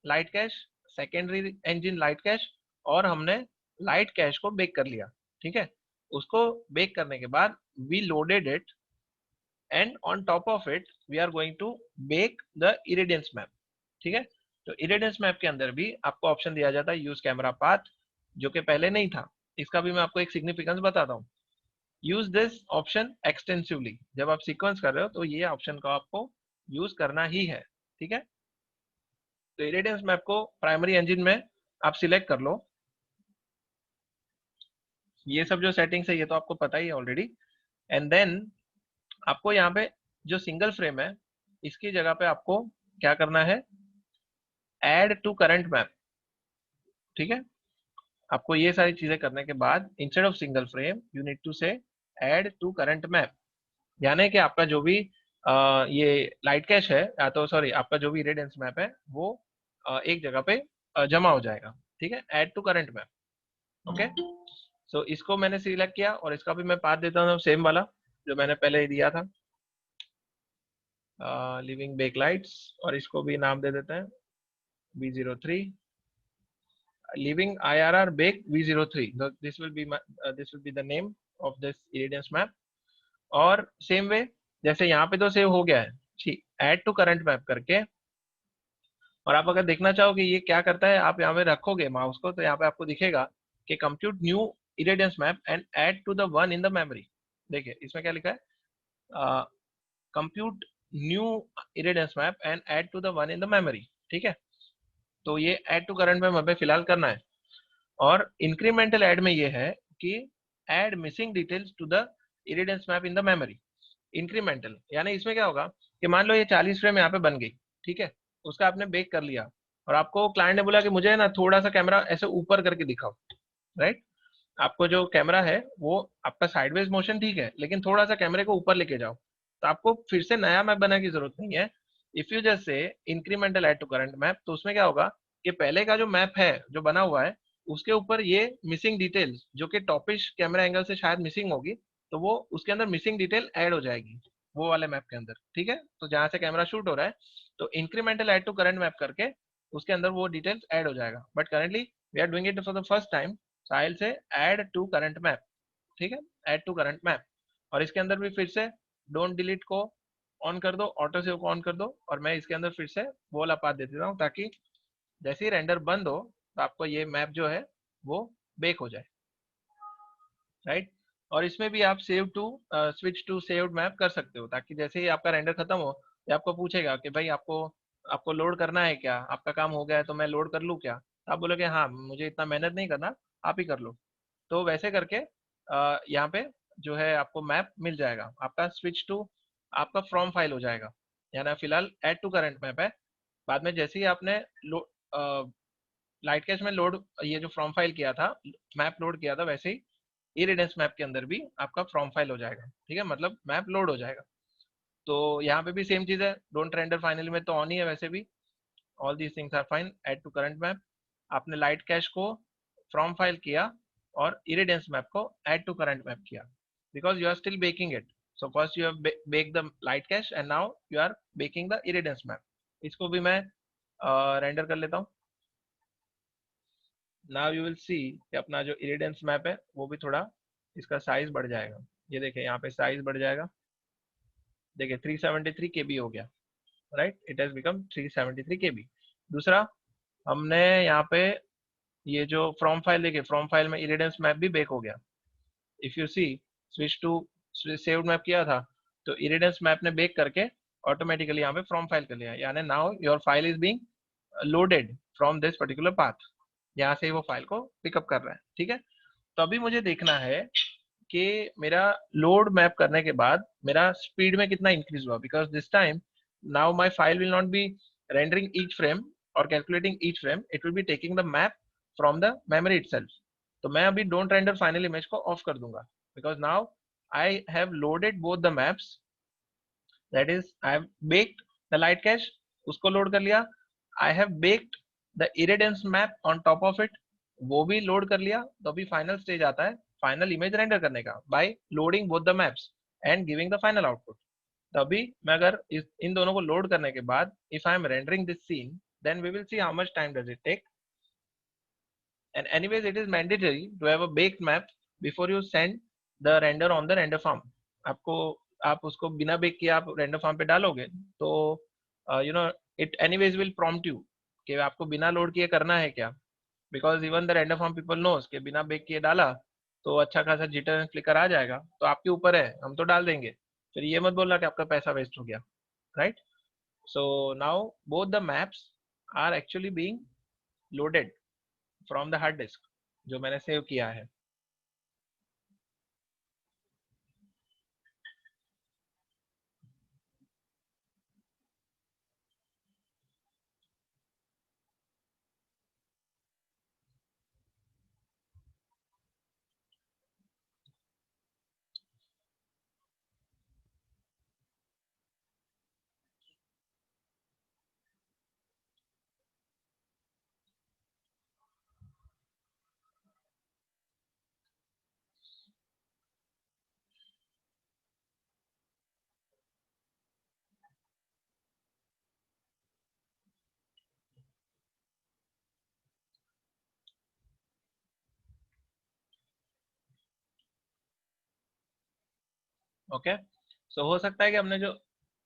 light cash, secondary engine light cache, और हमने लाइट कैश को बेक कर लिया, ठीक है। उसको बेक करने के बाद we loaded it, and on top of it we are going to bake the irradiance map, ठीक है। तो इरिडेंस मैप के अंदर भी आपको ऑप्शन दिया जाता है यूज कैमरा पाथ, जो कि पहले नहीं था। इसका भी मैं आपको एक सिग्निफिकेंस बताता हूँ। यूज दिस ऑप्शन एक्सटेंसिवली, जब आप सीक्वेंस कर रहे हो तो ये ऑप्शन को आपको यूज करना ही है, ठीक है। तो इरिडेंस मैप को प्राइमरी इंजन में आप सिलेक्ट कर लो। ये सब जो सेटिंग्स है ये तो आपको पता ही है ऑलरेडी। एंड देन आपको यहाँ पे जो सिंगल फ्रेम है इसकी जगह पे आपको क्या करना है, ऐड टू करंट मैप, ठीक है। आपको ये सारी चीजें करने के बाद instead of single frame you need to say add to current map, यानी कि आपका जो भी ये लाइट कैश है, या तो सॉरी आपका जो भी इरेडियंस मैप है वो एक जगह पे जमा हो जाएगा, ठीक है। Add to current map, okay. So इसको मैंने सिलेक्ट किया, और इसका भी मैं पाथ देता हूँ सेम वाला जो मैंने पहले ही दिया था, लिविंग बेक लाइट्स, और इसको भी नाम दे देते हैं V03, living IRR bake V03. This will be the name of this irradiance map. और सेम वे जैसे यहाँ पे तो सेव हो गया है, ठीक, ऐड टू करंट मैप करके, और आप अगर देखना चाहो कि ये क्या करता है, आप यहाँ पे रखोगे माउस को तो यहाँ पे आपको दिखेगा कि compute new irradiance map and add to the one in the memory. देखिए इसमें क्या लिखा है, compute new irradiance map and add to the one in the memory. ठीक है, तो ये ऐड टू करंट मैप हमें फिलहाल करना है। और इंक्रीमेंटल ऐड में ये है कि add missing details to the irradiance map in the memory. Incremental यानी इसमें क्या होगा कि मान लो ये 40 फ्रेम यहाँ पे बन गई, ठीक है, उसका आपने बेक कर लिया और आपको क्लाइंट ने बोला कि मुझे ना थोड़ा सा कैमरा ऐसे ऊपर करके दिखाओ, राइट। आपको जो कैमरा है वो आपका साइडवेज मोशन ठीक है, लेकिन थोड़ा सा कैमरे को ऊपर लेके जाओ, तो आपको फिर से नया मैप बनाने की जरूरत नहीं है। If you just say incremental add to current map, तो उसमें क्या होगा कि पहले का जो मैप है जो बना हुआ है उसके ऊपर ये मिसिंग डिटेल्स जो कि टॉपिश कैमरा एंगल से शायद मिसिंग होगी, तो वो उसके अंदर मिसिंग डिटेल ऐड हो जाएगी वो वाले मैप के अंदर। ठीक है, तो जहां से कैमरा शूट हो रहा है तो incremental add to current map करके उसके अंदर वो डिटेल्स ऐड हो जाएगा। But currently we are doing it for the first time, file से ऐड टू करंट मैप। ठीक है, ऐड टू करंट मैप, और इसके अंदर भी फिर से डोंट डिलीट को ऑन कर दो, ऑटो सेव को ऑन कर दो, और मैं इसके अंदर फिर से वो वाला पाथ दे देता हूँ ताकि जैसे ही रेंडर बंद हो तो आपको ये मैप जो है वो बेक हो जाए, राइट। और इसमें भी आप save to switch to saved map कर सकते हो ताकि जैसे ही आपका रेंडर खत्म हो ये आपको पूछेगा कि भाई आपको आपको लोड करना है क्या, आपका काम हो गया है तो मैं लोड कर लूँ क्या, तो आप बोलोगे हाँ मुझे इतना मेहनत नहीं करना, आप ही कर लो। तो वैसे करके यहाँ पे जो है आपको मैप मिल जाएगा, आपका स्विच टू आपका फ्रॉम फाइल हो जाएगा। यानी फिलहाल ऐड टू करंट मैप है, बाद में जैसे ही आपने लाइट कैश में लोड ये जो फ्रॉम फाइल किया था, मैप लोड किया था, वैसे ही इरेडेंस मैप के अंदर भी आपका फ्रॉम फाइल हो जाएगा। ठीक है, मतलब मैप लोड हो जाएगा। तो यहाँ पे भी सेम चीज है, डोंट रेंडर फाइनली में तो ऑन ही है वैसे भी, all these things are fine. Add to current map, आपने लाइट कैश को फ्रॉम फाइल किया और इरेडेंस मैप को ऐड टू करंट मैप किया, because you are still baking it. So first you have bake the light cache and now you are baking the irradiance map. इसको भी मैं रेंडर कर लेता हूँ। नाउ यू विल सी कि अपना जो इरेडेंस मैप है वो भी थोड़ा इसका साइज बढ़ जाएगा। ये देखिए यहाँ पे साइज बढ़ जाएगा, देखिए 373 KB हो गया, right, it has become 373 KB। दूसरा, हमने यहाँ पे ये जो फ्रॉम फाइल देखिए, फ्रॉम फाइल में इरेडेंस मैप भी बेक हो गया। If you see switch to saved map किया था तो इरेडेंस मैप ने बेक करके ऑटोमेटिकली यहाँ पे फ्रॉम फाइल कर लिया, यानी now your file is being loaded from this particular path, यहाँ से वो फाइल को पिकअप कर रहा है। ठीक है, तो अभी मुझे देखना है कि मेरा लोड मैप करने के बाद मेरा स्पीड में कितना इंक्रीज हुआ, because this time now my file will not be rendering each frame और calculating each frame, it will be taking the map from the memory itself. तो मैं अभी डोंट रेंडर फाइनल इमेज को ऑफ कर दूंगा, because now I have loaded both the maps, that is I have baked the light cache, उसको लोड कर लिया, I have baked the irradiance map on top of it, वो भी लोड कर लिया। तो अभी फाइनल स्टेज आता है फाइनल इमेज रेंडर करने का by loading both the maps and giving the final output. तो अभी मैं अगर इन दोनों को लोड करने के बाद if I am rendering this scene, then we will see how much time does it take. And anyways, it is mandatory to have a baked map before you send the render on the render farm. आपको आप उसको बिना बेक किए आप रेंडर फार्म पे डालोगे तो you know it anyways will prompt you कि आपको बिना लोड किए करना है क्या, because even the render farm people knows कि बिना बेक किए डाला तो अच्छा खासा जिटर एंड फ्लिकर आ जाएगा, तो आपके ऊपर है, हम तो डाल देंगे, फिर ये मत बोलना कि आपका पैसा वेस्ट हो गया, right. So now both the maps are actually being loaded from the hard disk जो मैंने सेव किया है। ओके, सो हो सकता है कि हमने जो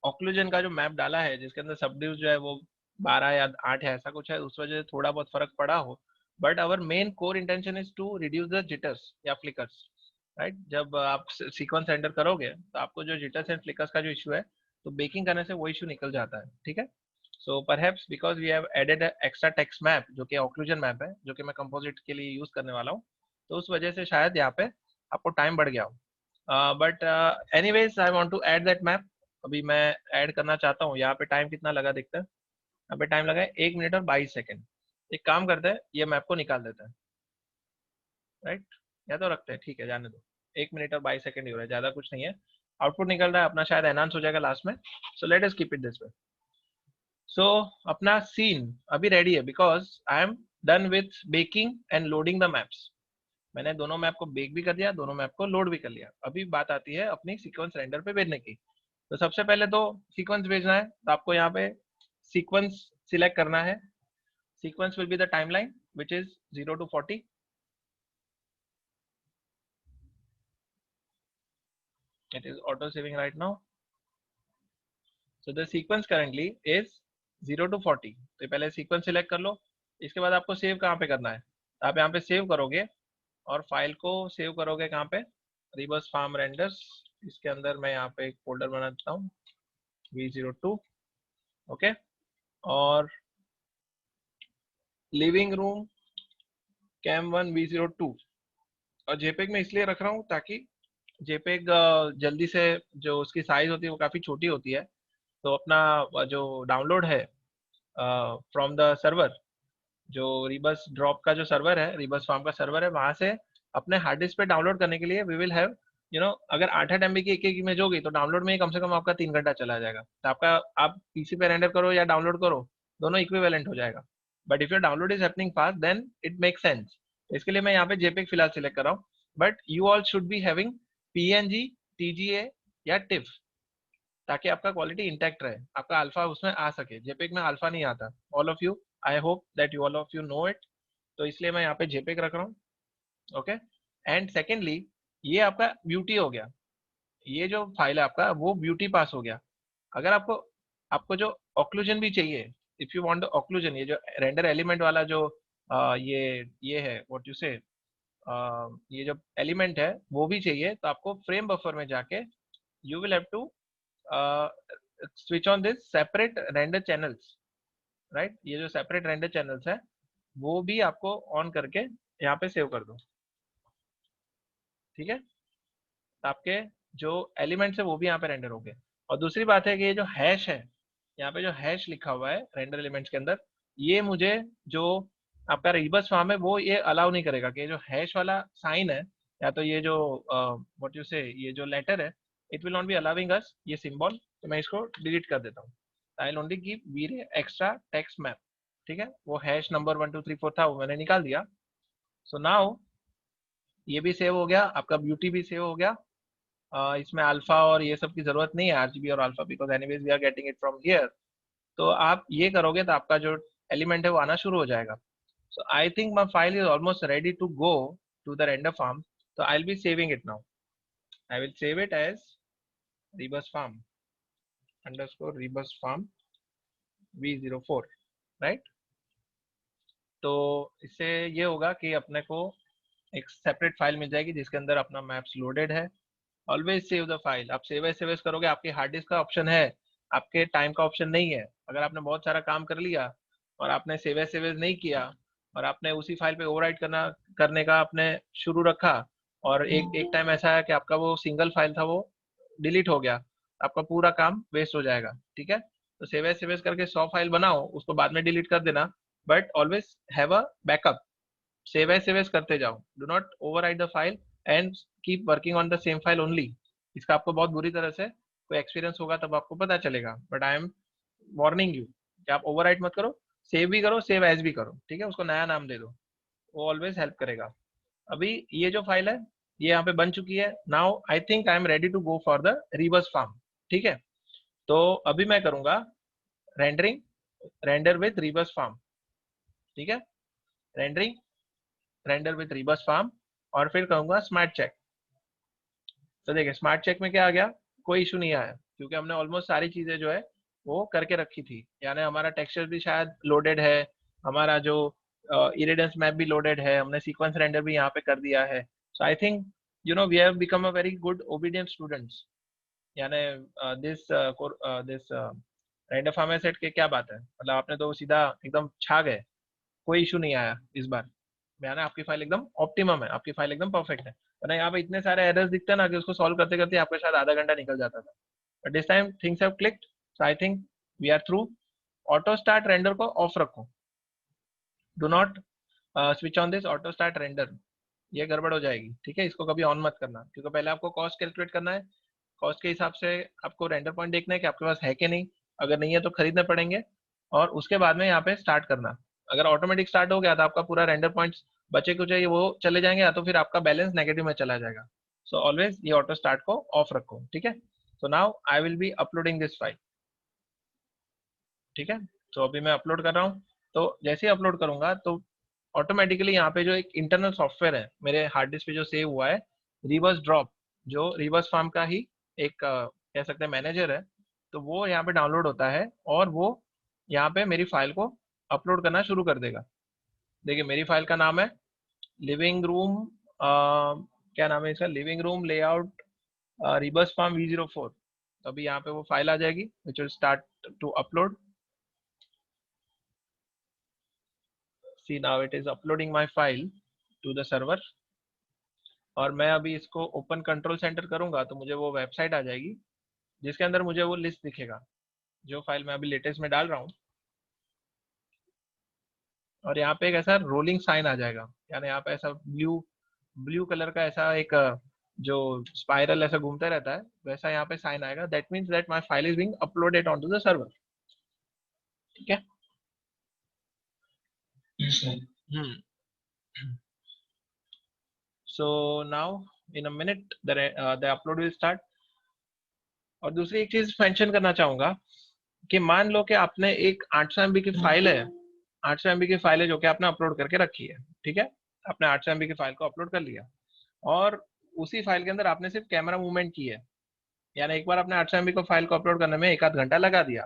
ऑक्लूजन का जो मैप डाला है जिसके अंदर सबड्यूज जो है वो 12 या 8 है, ऐसा कुछ है, उस वजह से थोड़ा बहुत फर्क पड़ा हो। But our main core intention is to reduce the jitters या फ्लिकर्स, राइट। जब आप सीक्वेंस एंटर करोगे तो आपको जो जिटर्स एंड फ्लिकर्स का जो इशू है तो बेकिंग करने से वो इशू निकल जाता है, ठीक है। So perhaps because we have added extra text map जो कि ऑक्लूजन मैप है, जो कि मैं कंपोजिट के लिए यूज करने वाला हूँ, तो उस वजह से शायद यहाँ पे आपको टाइम बढ़ गया हो। But anyways I want to add that map. अभी मैं ऐड करना चाहता हूँ। यहाँ पे टाइम कितना लगा देखते हैं। यहाँ पे टाइम लगा है 1 मिनट और 22 सेकेंड। एक काम करते हैं, ये मैप को निकाल देते हैं, राइट। या तो रखते हैं, ठीक है, जाने दो। 1 मिनट और 22 सेकेंड ही हो रहा है, ज्यादा कुछ नहीं है। आउटपुट निकल रहा है अपना, शायद एनहांस हो जाएगा लास्ट में। So let us keep it this way. So अपना सीन अभी रेडी है because I am done with baking and loading the maps. मैंने दोनों मैप को बेक भी कर दिया, दोनों मैप को लोड भी कर लिया। अभी बात आती है अपनी सीक्वेंस रेंडर पे भेजने की। तो सबसे पहले तो सीक्वेंस भेजना है, तो आपको यहाँ पे सीक्वेंस सिलेक्ट करना है। Sequence will be the timeline which is 0 to 40। It is auto saving right now. So the sequence currently is 0 to 40। तो पहले सीक्वेंस सिलेक्ट कर लो। इसके बाद आपको सेव कहाँ पे करना है, तो आप यहाँ पे सेव करोगे और फाइल को सेव करोगे कहाँ पे, रिबस फार्म रेंडर्स। इसके अंदर मैं यहाँ पे एक फोल्डर बना देता हूँ, V02, ओके। और लिविंग रूम cam1 V02। और जेपेग में इसलिए रख रहा हूँ ताकि जेपेग जल्दी से, जो उसकी साइज होती है वो काफ़ी छोटी होती है, तो अपना जो डाउनलोड है फ्रॉम द सर्वर, जो रिबस ड्रॉप का जो सर्वर है, रिबस फार्म का सर्वर है, वहां से अपने हार्ड डिस्क पे डाउनलोड करने के लिए वी विल हैव अगर 8-8 MB की एक इमेज होगी तो डाउनलोड में ही कम से कम आपका 3 घंटा चला जाएगा। तो आपका, आप पीसी पे रेंडर करो या डाउनलोड करो, दोनों इक्विवेलेंट हो जाएगा। But if your download is happening fast then it make sense. इसके लिए मैं यहाँ पे जेपेग फिलहाल सिलेक्ट कर रहा हूँ। But you all should be having PNG, TGA या टिफ, ताकि आपका क्वालिटी इंटैक्ट रहे, आपका अल्फा उसमें आ सके। जेपेग में अल्फा नहीं आता। All of you, I hope that you all of you know it. तो इसलिए मैं यहाँ पे जेपेग रख रहा हूँ, ओके। एंड सेकेंडली, ये आपका ब्यूटी हो गया। ये जो फाइल है आपका वो ब्यूटी पास हो गया। अगर आपको आपको जो ऑक्लूजन भी चाहिए, if you want the occlusion, ये जो रेंडर एलिमेंट वाला जो ये है व्हाट यू से, ये जो एलिमेंट है वो भी चाहिए, तो आपको फ्रेम बफर में जाके you will have to switch on this separate render channels, right. ये जो सेपरेट रेंडर चैनल्स है वो भी आपको ऑन करके यहाँ पे सेव कर दो, ठीक है। आपके जो एलिमेंट्स है वो भी यहाँ पे रेंडर हो गए। और दूसरी बात है कि ये जो हैश है, यहाँ पे जो हैश लिखा हुआ है रेंडर एलिमेंट्स के अंदर, ये मुझे जो आपका रिबस फॉर्म है वो ये अलाउ नहीं करेगा कि जो हैश वाला साइन है, या तो ये जो व्हाट यू से, ये जो लेटर है, it will not be allowing us ये सिंबल। तो मैं इसको डिलीट कर देता हूँ। I will only give VRay extra text map, ठीक है। वो हैश नंबर 1 2 3 4 था, वो मैंने निकाल दिया। सो नाउ ये भी सेव हो गया, आपका ब्यूटी भी सेव हो गया। इसमें अल्फा और ये सब की जरूरत नहीं है, RGB और alpha, because anyways we are getting it from here. तो आप ये करोगे तो आपका जो एलिमेंट है वो आना शुरू हो जाएगा। So I think my file is almost ready to go to the render farm. तो I will be saving it now. I will save it as rebus farm underscore rebus farm V04, right. तो इससे ये होगा कि अपने को एक सेपरेट फाइल मिल जाएगी जिसके अंदर अपना मैप्स लोडेड है। Always save the file. आप सेव एज करोगे, आपके हार्ड डिस्क का ऑप्शन है, आपके टाइम का ऑप्शन नहीं है। अगर आपने बहुत सारा काम कर लिया और आपने सेव एज नहीं किया और आपने उसी फाइल पे ओवरराइट करने का आपने शुरू रखा, और एक टाइम ऐसा है कि आपका वो सिंगल फाइल था वो डिलीट हो गया, आपका पूरा काम वेस्ट हो जाएगा, ठीक है। तो सेव एज करके 100 फाइल बनाओ, उसको बाद में डिलीट कर देना, but always have a backup. Save as करते जाओ, do not overwrite the file and keep working on the same file only. इसका आपको बहुत बुरी तरह से कोई एक्सपीरियंस होगा तब आपको पता चलेगा, but I am warning you कि आप ओवरराइट मत करो। सेव भी करो, सेव एज भी करो, ठीक है। उसको नया नाम दे दो, वो ऑलवेज हेल्प करेगा। अभी ये जो फाइल है ये यहाँ पे बन चुकी है। Now I think I am ready to go for the Rebus Farm, ठीक है। तो अभी मैं करूंगा rendering, render with Rebus Farm, ठीक है। Rendering, render with Rebus Farm, और फिर कहूंगा स्मार्ट चेक। तो देखिए स्मार्ट चेक में क्या आ गया, कोई इशू नहीं आया, क्योंकि हमने ऑलमोस्ट सारी चीजें जो है वो करके रखी थी। यानी हमारा टेक्सचर भी शायद लोडेड है, हमारा जो इरेडेंस मैप भी लोडेड है, हमने सीक्वेंस रेंडर भी यहाँ पे कर दिया है। So I think we have become a very good obedient students. यानी this this render format set के क्या बात है, मतलब आपने तो सीधा एकदम छा गए, कोई इशू नहीं आया इस बार। यानी आपकी फाइल एकदम ऑप्टिमम है, आपकी फाइल एकदम परफेक्ट है। वरना यहाँ पे इतने सारे एरर्स दिखते हैं ना कि उसको सॉल्व करते करते आपका शायद आधा घंटा निकल जाता था। But this time things have clicked, so I think we are through. Auto start render को ऑफ रखो, do not switch on this auto start render, ये गड़बड़ हो जाएगी, ठीक है। इसको कभी ऑन मत करना, क्योंकि पहले आपको कॉस्ट कैलकुलेट करना है। कॉस्ट के हिसाब से आपको रेंडर पॉइंट देखना है कि आपके पास है कि नहीं, अगर नहीं है तो खरीदने पड़ेंगे। और उसके बाद में यहाँ पे स्टार्ट करना। अगर ऑटोमेटिक स्टार्ट हो गया तो आपका पूरा रेंडर पॉइंट्स बचे कुछ है वो चले जाएंगे, या तो फिर आपका बैलेंस नेगेटिव में चला जाएगा। सो ऑलवेज ये ऑटो स्टार्ट को ऑफ रखो, ठीक है। So now I will be uploading this file, ठीक है। तो अभी मैं अपलोड कर रहा हूँ। तो जैसे ही अपलोड करूंगा तो ऑटोमेटिकली यहाँ पे जो एक इंटरनल सॉफ्टवेयर है मेरे हार्ड डिस्क पे जो सेव हुआ है, रिवर्स ड्रॉप, जो रिवर्स फार्म का ही एक कह सकते हैं मैनेजर है, तो वो यहाँ पे डाउनलोड होता है और वो यहाँ पे मेरी फाइल को अपलोड करना शुरू कर देगा। देखिए मेरी फाइल का नाम है लिविंग रूम, क्या नाम है इसका, living room layout Rebus farm V04। तो अभी यहाँ पे वो फाइल आ जाएगी which will start to upload. See now it is uploading my file to the server. और मैं अभी इसको ओपन कंट्रोल सेंटर करूंगा तो मुझे वो वेबसाइट आ जाएगी जिसके अंदर मुझे वो लिस्ट दिखेगा जो फाइल मैं अभी लेटेस्ट में डाल रहा हूँ। और यहाँ पे एक ऐसा रोलिंग साइन आ जाएगा, यानी यहाँ पे ऐसा ब्लू ब्लू कलर का ऐसा एक जो स्पाइरल ऐसा घूमता रहता है वैसा यहाँ पे साइन आएगा। That means that my file is being uploaded on to the server, ठीक है। Hmm. So now in a minute the upload will start. और दूसरी एक चीज मेंशन करना चाहूंगा कि मान लो कि आपने एक 800 MB की फाइल है, 800 MB की फाइल है जो कि आपने अपलोड करके रखी है, ठीक है। आपने 800 MB की फाइल को अपलोड कर लिया और उसी फाइल के अंदर आपने सिर्फ कैमरा मूवमेंट की है, यानी एक बार आपने 800 MB को फाइल को अपलोड करने में एक आध घंटा लगा दिया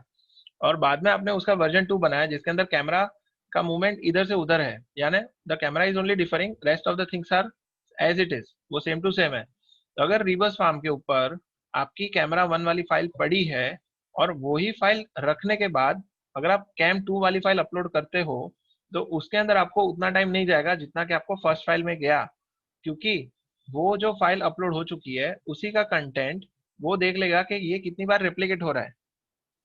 और बाद में आपने उसका वर्जन 2 बनाया जिसके अंदर कैमरा का मूवमेंट इधर से उधर है, यानी the camera is only differing, rest of the things are as it is, वो सेम टू सेम है। तो अगर रिवर्स फार्म के ऊपर आपकी कैमरा 1 वाली फाइल पड़ी है और वही फाइल रखने के बाद अगर आप कैम 2 वाली फाइल अपलोड करते हो तो उसके अंदर आपको उतना टाइम नहीं जाएगा जितना कि आपको फर्स्ट फाइल में गया, क्योंकि वो जो फाइल अपलोड हो चुकी है उसी का कंटेंट वो देख लेगा कि ये कितनी बार रेप्लिकेट हो रहा है,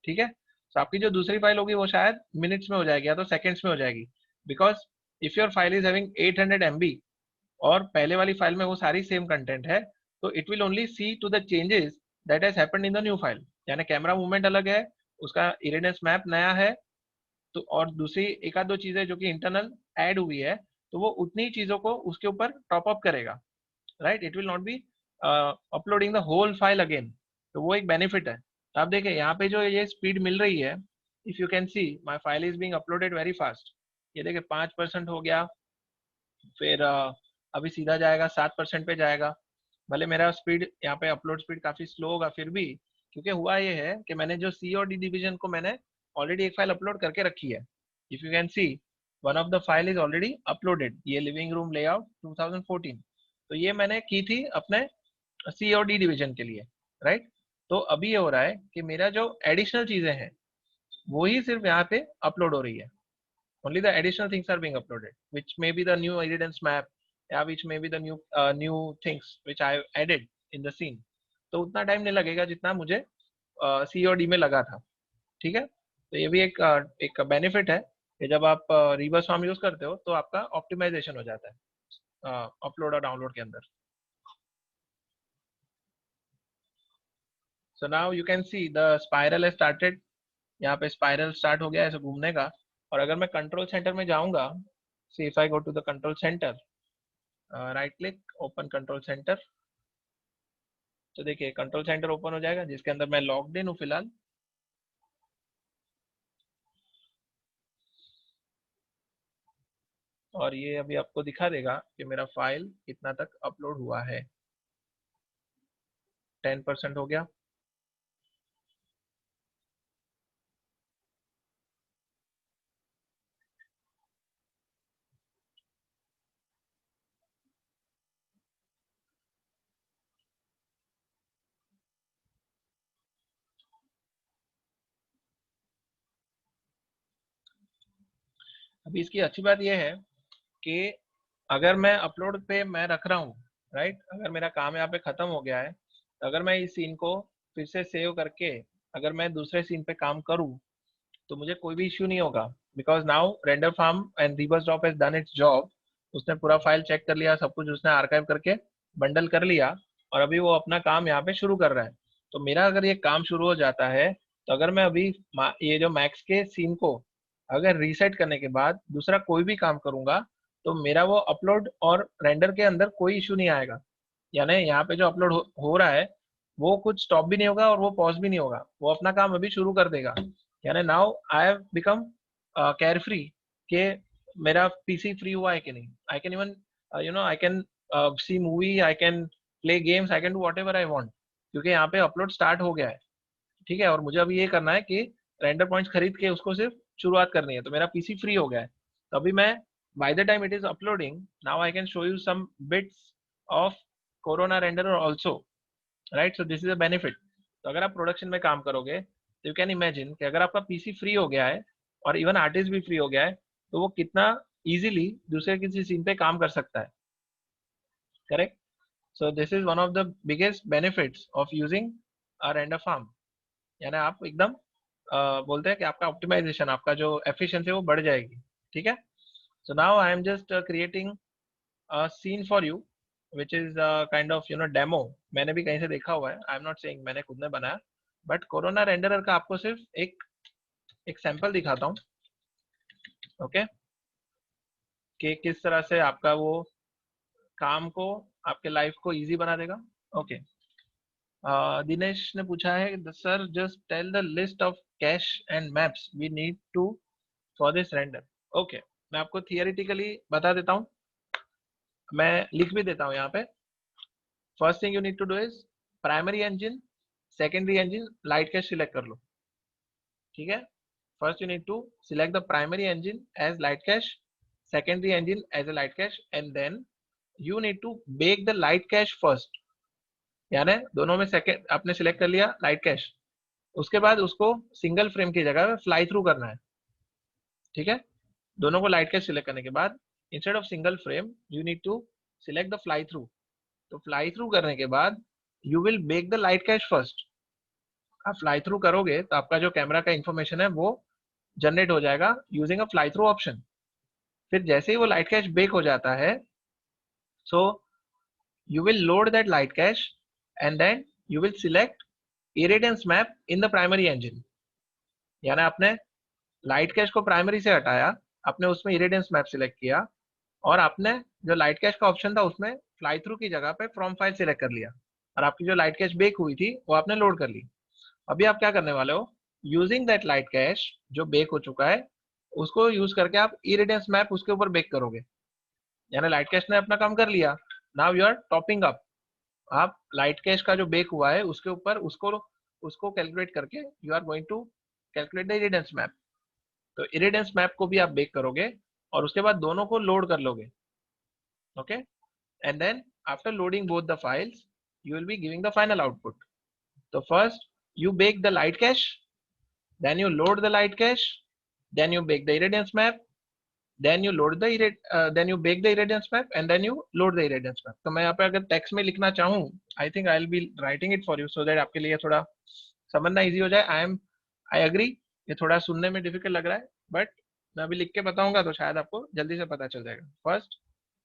ठीक है। तो आपकी जो दूसरी फाइल होगी वो शायद मिनट्स में हो जाएगी या तो सेकंड्स में हो जाएगी, because if your file is having 800 MB और पहले वाली फाइल में वो सारी सेम कंटेंट है, तो it will only see to the changes that has happened in the new file. यानी कैमरा मूवमेंट अलग है, उसका इरेडियंस मैप नया है, तो और दूसरी एक आध दो चीजें जो कि इंटरनल ऐड हुई है तो वो उतनी चीजों को उसके ऊपर टॉप अप करेगा, right. It will not be uploading the whole file again. तो वो एक बेनिफिट है। तो आप देखिए यहाँ पे जो ये स्पीड मिल रही है, if you can C my file is being uploaded very fast. ये देखिए 5% हो गया, फिर अभी सीधा जाएगा 7% पे जाएगा। भले मेरा स्पीड यहाँ पे अपलोड स्पीड काफी स्लो होगा फिर भी, क्योंकि हुआ ये है कि मैंने जो सी और डी डिवीजन को मैंने ऑलरेडी एक फाइल अपलोड करके रखी है। If you can C one of the file is already uploaded, ये लिविंग रूम लेआउट 2014। तो ये मैंने की थी अपने सी और डी डिवीजन के लिए, राइट। तो अभी ये हो रहा है कि मेरा जो एडिशनल चीजें हैं वो ही सिर्फ यहाँ पे अपलोड हो रही है। only the additional things are being uploaded, which may be the new evidence map, या which may be the new things which I have added in the scene। तो उतना टाइम नहीं लगेगा जितना मुझे सी और डी में लगा था, ठीक है। तो ये भी एक बेनिफिट है कि जब आप रिवर्स फॉर्म यूज करते हो तो आपका ऑप्टिमाइजेशन हो जाता है अपलोड और डाउनलोड के अंदर। सो now you can see the spiral है स्टार्टेड, यहाँ पे स्पाइरल स्टार्ट हो गया ऐसे घूमने का। और अगर मैं कंट्रोल सेंटर में जाऊंगा, see if I go to the control center, right click open control center, तो देखिए कंट्रोल सेंटर ओपन हो जाएगा जिसके अंदर मैं लॉग्ड इन हूँ फिलहाल। और ये अभी आपको दिखा देगा कि मेरा फाइल कितना तक अपलोड हुआ है। 10% हो गया। अभी इसकी अच्छी बात यह है कि अगर मैं अपलोड पे मैं रख रहा हूँ, राइट, अगर मेरा काम यहाँ पे खत्म हो गया है, तो अगर मैं इस सीन को फिर से सेव करके अगर मैं दूसरे सीन पे काम करूँ तो मुझे कोई भी इश्यू नहीं होगा, because now render farm and Rebus drop has done its job. उसने पूरा फाइल चेक कर लिया, सब कुछ उसने आर्काइव करके बंडल कर लिया, और अभी वो अपना काम यहाँ पे शुरू कर रहा है। तो मेरा अगर ये काम शुरू हो जाता है, तो अगर मैं अभी ये जो मैक्स के सीन को अगर रीसेट करने के बाद दूसरा कोई भी काम करूंगा, तो मेरा वो अपलोड और रेंडर के अंदर कोई इशू नहीं आएगा। यानी यहाँ पे जो अपलोड हो रहा है वो कुछ स्टॉप भी नहीं होगा और वो पॉज भी नहीं होगा, वो अपना काम अभी शुरू कर देगा। यानी now I have become care free कि मेरा पीसी फ्री हुआ है कि नहीं। I can even I can see movie, I can play games, I can do what ever I want, क्योंकि यहाँ पे अपलोड स्टार्ट हो गया है। ठीक है, और मुझे अभी ये करना है कि रेंडर पॉइंट्स खरीद के उसको सिर्फ शुरुआत करनी है, तो मेरा पीसी फ्री हो गया है। तो अभी मैं by the time it is uploading now I can show you some bits of Corona render also, right. So this is a benefit. तो अगर आप प्रोडक्शन में काम करोगे तो यू कैन इमेजिन कि अगर आपका पीसी फ्री हो गया है और इवन आर्टिस्ट भी फ्री हो गया है, तो वो कितना इजीली दूसरे किसी सीन पे काम कर सकता है, correct. So this is one of the biggest benefits of using a render farm. यानी आप एकदम बोलते हैं कि आपका ऑप्टिमाइजेशन, आपका जो एफिशिएंसी है वो बढ़ जाएगी। ठीक है। So now I am just creating a scene for you which is kind of demo. मैंने भी कहीं से देखा हुआ है, आई एम नॉट सेइंग मैंने खुद ने बनाया, बट कोरोना रेंडरर का आपको सिर्फ एक सैंपल दिखाता हूँ, ओके, कि किस तरह से आपका वो काम को, आपके लाइफ को इजी बना देगा। ओके। दिनेश ने पूछा है sir just tell the list of cache and maps we need to for this render. Okay, मैं आपको थियरिटिकली बता देता हूँ, मैं लिख भी देता हूँ यहाँ पे। First thing you need to do is primary engine, secondary engine, light cache select कर लो। ठीक है। First you need to select the primary engine as light cache, secondary engine as a light cache, and then you need to bake the light cache first। यानी दोनों में सेकेंड आपने सिलेक्ट कर लिया लाइट कैश, उसके बाद उसको सिंगल फ्रेम की जगह फ्लाई थ्रू करना है। ठीक है। दोनों को लाइट कैश सिलेक्ट करने के बाद instead of single frame you need to select the fly through. तो फ्लाई थ्रू करने के बाद you will bake the light cache first. आप फ्लाई थ्रू करोगे तो आपका जो कैमरा का इंफॉर्मेशन है वो जनरेट हो जाएगा using a fly through option. फिर जैसे ही वो लाइट कैश बेक हो जाता है, सो you will load that light cache and then you will select irradiance map in the primary engine। यानी आपने लाइट कैश को प्राइमरी से हटाया, आपने उसमें इरेडियंस मैप सिलेक्ट किया, और आपने जो लाइट कैश का ऑप्शन था उसमें फ्लाई थ्रू की जगह पे फ्रॉम फाइल सिलेक्ट कर लिया, और आपकी जो लाइट कैश बेक हुई थी वो आपने लोड कर ली। अभी आप क्या करने वाले हो, यूजिंग दैट लाइट कैश जो बेक हो चुका है उसको यूज करके आप इरेडियंस मैप उसके ऊपर बेक करोगे। यानी लाइट कैश ने अपना काम कर लिया, now you are topping up. आप लाइट कैश का जो बेक हुआ है उसके ऊपर उसको उसको कैलकुलेट करके you are going to calculate the irradiance map. तो इरिडेंस मैप को भी आप बेक करोगे और उसके बाद दोनों को लोड कर लोगे। Okay, and then after loading both the files you will be giving the final output। So first you bake the light cache, then you load the light cache, then you bake the irradiance map, then you load the then you bake the irradiance map, and then you load the irradiance map। तो मैं यहाँ पे अगर टेक्स्ट में लिखना चाहूँ, आई think I will be writing it for you so that आपके लिए थोड़ा समझना इजी हो जाए। आई एग्री, ये थोड़ा सुनने में डिफिकल्ट लग रहा है, बट मैं अभी लिख के बताऊंगा तो शायद आपको जल्दी से पता चल जाएगा। First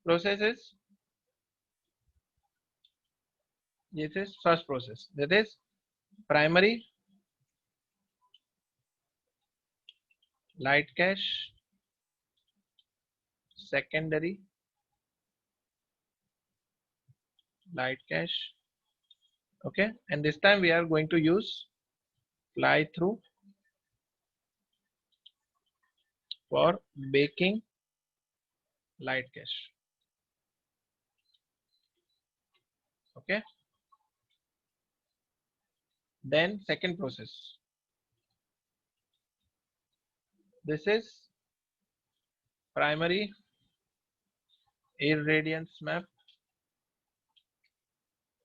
process is, this is first process, that is primary light cache, secondary light cache। Okay, and this time we are going to use fly through for baking light cache। Okay, then second process, this is primary irradiance map,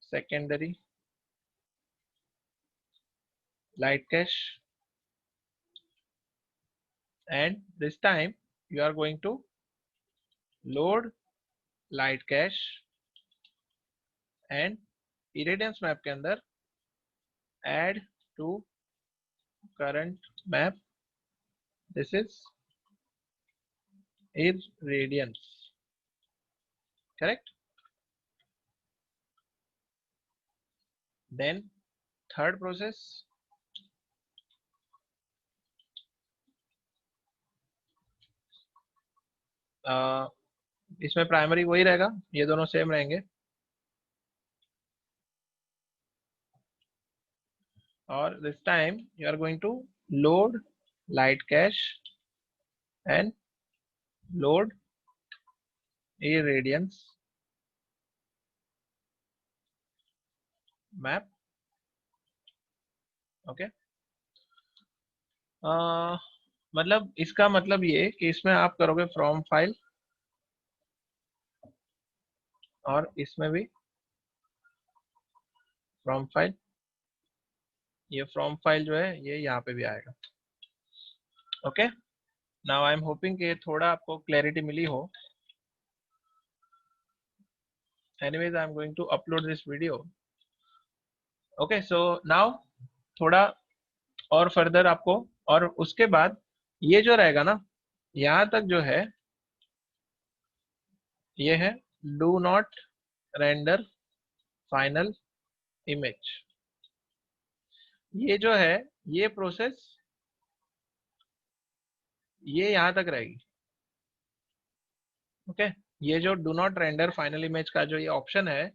secondary light cache, and this time you are going to load light cache and irradiance map के अंदर add to current map. This is irradiance, correct? Then third process, इसमें प्राइमरी वही रहेगा, ये दोनों सेम रहेंगे, और this time you are going to load light cache and load irradiance map. Okay मतलब इसका मतलब ये कि इसमें आप करोगे फ्रॉम फाइल और इसमें भी फ्रॉम फाइल, ये फ्रॉम फाइल जो है ये यहाँ पे भी आएगा. Okay, now I am hoping कि थोड़ा आपको क्लैरिटी मिली हो. Anyways I am going to upload this video. Okay, so now थोड़ा और फर्दर आपको, और उसके बाद ये जो रहेगा ना, यहाँ तक जो है ये है do not render final image. ये जो है ये प्रोसेस ये यहाँ तक रहेगी. ओके, ये जो do not render final image का जो ये ऑप्शन है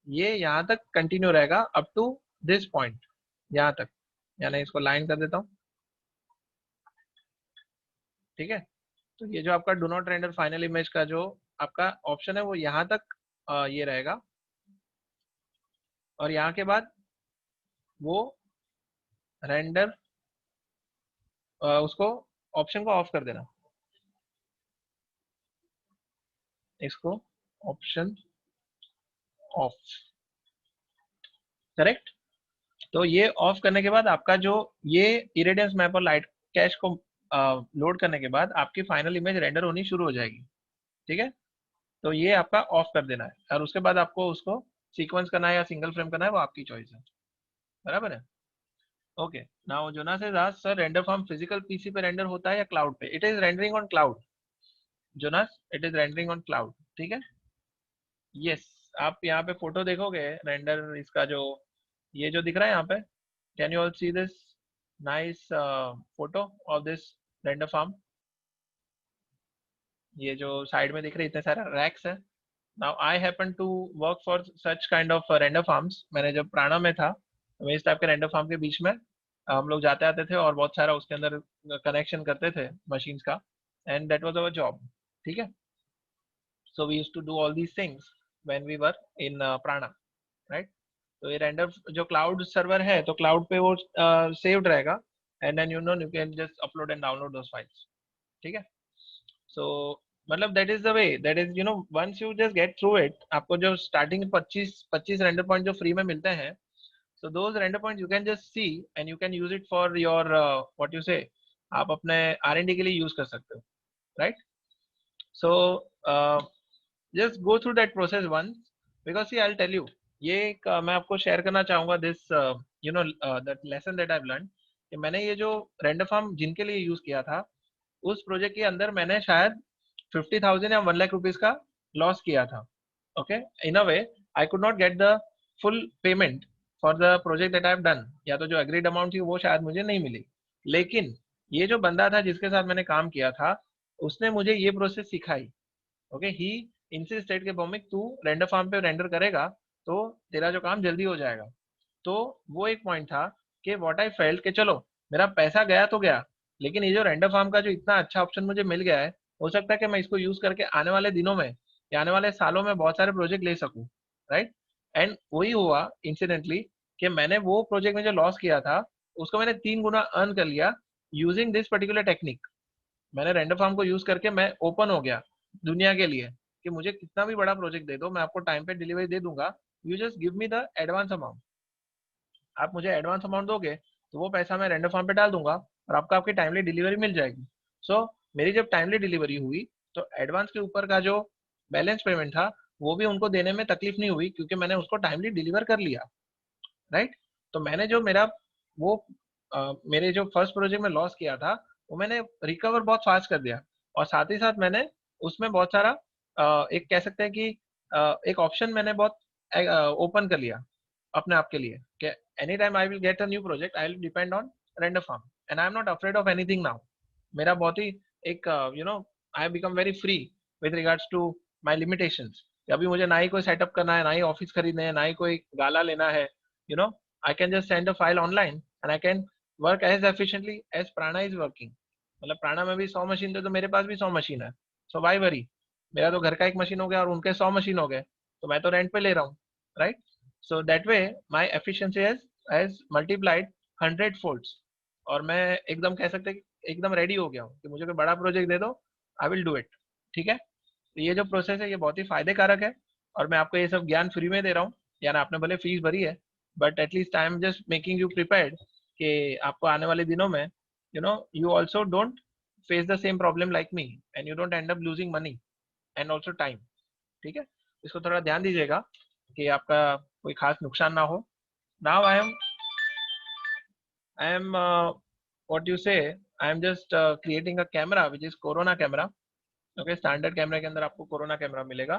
ये यहाँ तक कंटिन्यू रहेगा अप टू दिस पॉइंट, यहाँ तक. यानी इसको लाइन कर देता हूँ. ठीक है, तो ये जो आपका do not render final image का जो आपका ऑप्शन है वो यहाँ तक ये रहेगा, और यहाँ के बाद वो रेंडर उसको ऑप्शन को ऑफ कर देना. इसको ऑप्शन ऑफ, करेक्ट. तो ये ऑफ करने के बाद आपका जो ये इरेडियंस मैप और लाइट कैश को लोड करने के बाद आपकी फाइनल इमेज रेंडर होनी शुरू हो जाएगी. ठीक है, तो ये आपका ऑफ कर देना है, और उसके बाद आपको उसको सीक्वेंस करना है या सिंगल फ्रेम करना है वो आपकी चॉइस है. बराबर है. Okay, now Jonas has asked sir render farm physical PC पे रेंडर होता है या क्लाउड पे? It is rendering on cloud Jonas, it is rendering on cloud. ठीक है, यस. आप यहाँ पे फोटो देखोगे रेंडर इसका जो ये जो दिख रहा है यहाँ पे, can you all see this nice photo of this render farm? ये जो साइड में दिख रहे इतने सारे रैक्स है. Now I happen to work for such kind of render farms. मैंने जब प्राणा में था तो मैं इस टाइप के रेंडर फार्म के बीच में हम लोग जाते आते थे और बहुत सारा उसके अंदर कनेक्शन करते थे मशीन्स का, and that was our job. ठीक है, so we used to do all these things when we were in prana, right? तो ये रेंडर जो क्लाउड सर्वर है तो क्लाउड पे वो सेव्ड रहेगा, and then you can just upload and download those files. ठीक है, सो मतलब that is the way, that is once you just get through it, आपको जो स्टार्टिंग 25 रेंडर पॉइंट जो फ्री में मिलते हैं, so those render points you can just see and you can use it for your what you say, आप अपने R&D के लिए यूज कर सकते हो, right? So just go through that process once, because see I'll tell you, ये एक मैं आपको शेयर करना चाहूंगा this that lesson that I've learned, कि मैंने ये जो रेंडर फार्म जिनके लिए यूज किया था उस प्रोजेक्ट के अंदर मैंने शायद 50,000 या 1 लाख रुपीस का लॉस किया था. Okay, in a way I could not get the full payment for the project that I have done, या तो जो एग्रीड अमाउंट थी वो शायद मुझे नहीं मिली, लेकिन ये जो बंदा था जिसके साथ मैंने काम किया था उसने मुझे ये प्रोसेस सिखाई. ओके, ही इंसिस्टेड के भौमिक तू रेंडर फार्म पे रेंडर करेगा तो तेरा जो काम जल्दी हो जाएगा. तो वो एक पॉइंट था कि व्हाट आई फेल्ट कि चलो मेरा पैसा गया तो गया, लेकिन ये जो रेंडर फार्म का जो इतना अच्छा ऑप्शन मुझे मिल गया है, हो सकता है कि मैं इसको यूज करके आने वाले दिनों में या आने वाले सालों में बहुत सारे प्रोजेक्ट ले सकूं, राइट? एंड वही हुआ इंसिडेंटली कि मैंने वो प्रोजेक्ट में जो लॉस किया था उसको मैंने 3 गुना अर्न कर लिया यूजिंग दिस पर्टिकुलर टेक्निक. मैंने रेंडर फार्म को यूज करके मैं ओपन हो गया दुनिया के लिए कि मुझे कितना भी बड़ा प्रोजेक्ट दे दो, मैं आपको टाइम पे डिलीवरी दे दूंगा, you just give me the advance amount. आप मुझे एडवांस अमाउंट दोगे तो वो पैसा मैं रेंडर फार्म पे डाल दूंगा और आपको आपकी टाइमली डिलीवरी मिल जाएगी. सो मेरी जब टाइमली डिलीवरी हुई तो एडवांस के ऊपर का जो बैलेंस पेमेंट था वो भी उनको देने में तकलीफ नहीं हुई, क्योंकि मैंने उसको टाइमली डिलीवर कर लिया, राइट। तो मैंने जो मेरा वो मेरे जो फर्स्ट प्रोजेक्ट में लॉस किया था वो मैंने रिकवर बहुत फास्ट कर दिया। और साथ ही साथ मैंने उसमें बहुत सारा एक कह सकते हैं कि एक ऑप्शन मैंने बहुत ओपन कर लिया अपने आप के लिए कि any time I will get a new project I will depend on render farm and I am not afraid of anything now. मेरा बहुत ही एक I have become very free with regards to my limitations. अभी मुझे ना ही कोई सेटअप करना है, ना ही ऑफिस खरीदने है, ना ही कोई गाला लेना है, you know I can just send a file online and I can work as efficiently as Prana is working। मतलब प्राणा में भी 100 मशीन थे तो मेरे पास भी 100 मशीन है, सो वाई वरी। मेरा तो घर का एक मशीन हो गया और उनके 100 मशीन हो गए, तो मैं तो रेंट पे ले रहा हूँ, right. So that way my efficiency has multiplied 100 folds. और मैं एकदम कह सकते एकदम रेडी हो गया हूँ कि मुझे कोई बड़ा प्रोजेक्ट दे दो, आई विल डू इट। ठीक है, तो ये जो प्रोसेस है ये बहुत ही फायदे कारक है और मैं आपको ये सब ज्ञान फ्री में दे रहा हूँ। यानी आपने भले फीस भरी है but at least I am just making you prepared कि आपको आने वाले दिनों में you also don't face the same problem like me and you don't and up losing money and also time. ठीक है, इसको थोड़ा ध्यान दीजिएगा कि आपका कोई खास नुकसान ना हो। Now I am what you say, I am just creating a camera which is Corona camera। Okay, standard कैमरे के अंदर आपको कोरोना कैमरा मिलेगा।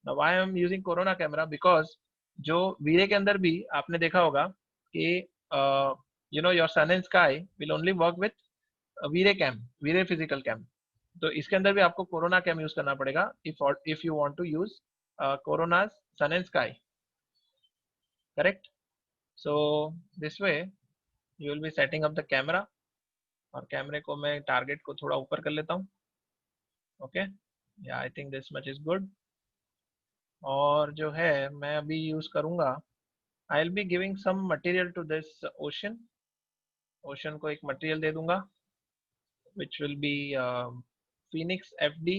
Now why I am using Corona camera, because जो वीरे के अंदर भी आपने देखा होगा कि your sun and sky will only work with VRay cam, VRay physical cam. तो इसके अंदर भी आपको कोरोना कैम यूज करना पड़ेगा if you want to use Corona sun and sky, correct. So this way you will be setting up the camera. और कैमरे को मैं टारगेट को थोड़ा ऊपर कर लेता हूँ। ओके, या I think this much is good. और जो है मैं अभी यूज करूंगा, I will be giving some material to this ocean. Ocean को एक मटेरियल दे दूंगा which will be Phoenix FD.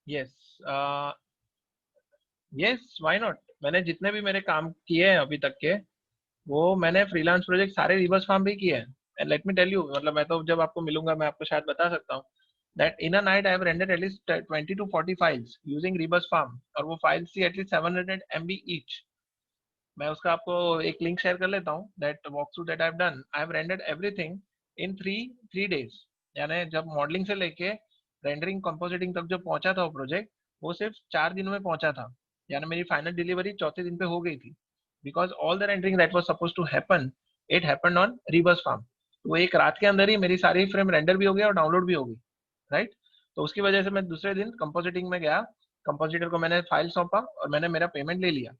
Yes, yes, why not. मैंने जितने भी मेरे काम किए हैं अभी तक के, वो मैंने फ्रीलांस प्रोजेक्ट सारे रिवर्स फार्म भी किए हैं। And let me tell you, मतलब मैं तो जब आपको मिलूंगा मैं आपको शायद बता सकता हूँ that in a night I have rendered at least 20 to 40 files using Rebus Farm। और वो फाइल्स थी एटलीस्ट 700 MB each। मैं उसका आपको एक लिंक शेयर कर लेता हूँ, that walkthrough that I have done. I have rendered everything in three days. यानी जब मॉडलिंग से लेके रेंडरिंग कंपोजिटिंग तक जो पहुंचा था वो प्रोजेक्ट, वो सिर्फ 4 दिनों में पहुंचा था। यानी मेरी फाइनल डिलीवरी चौथे दिन पे हो गई थी, because all the rendering that was suppose to happen it happened on Rebus Farm। वो एक रात के अंदर ही मेरी सारी फ्रेम रेंडर भी हो गई और डाउनलोड भी हो गई, राइट। तो उसकी वजह से मैं दूसरे दिन कंपोजिटिंग में गया, कंपोजिटर को मैंने फाइल सौंपा और मैंने मेरा पेमेंट ले लिया,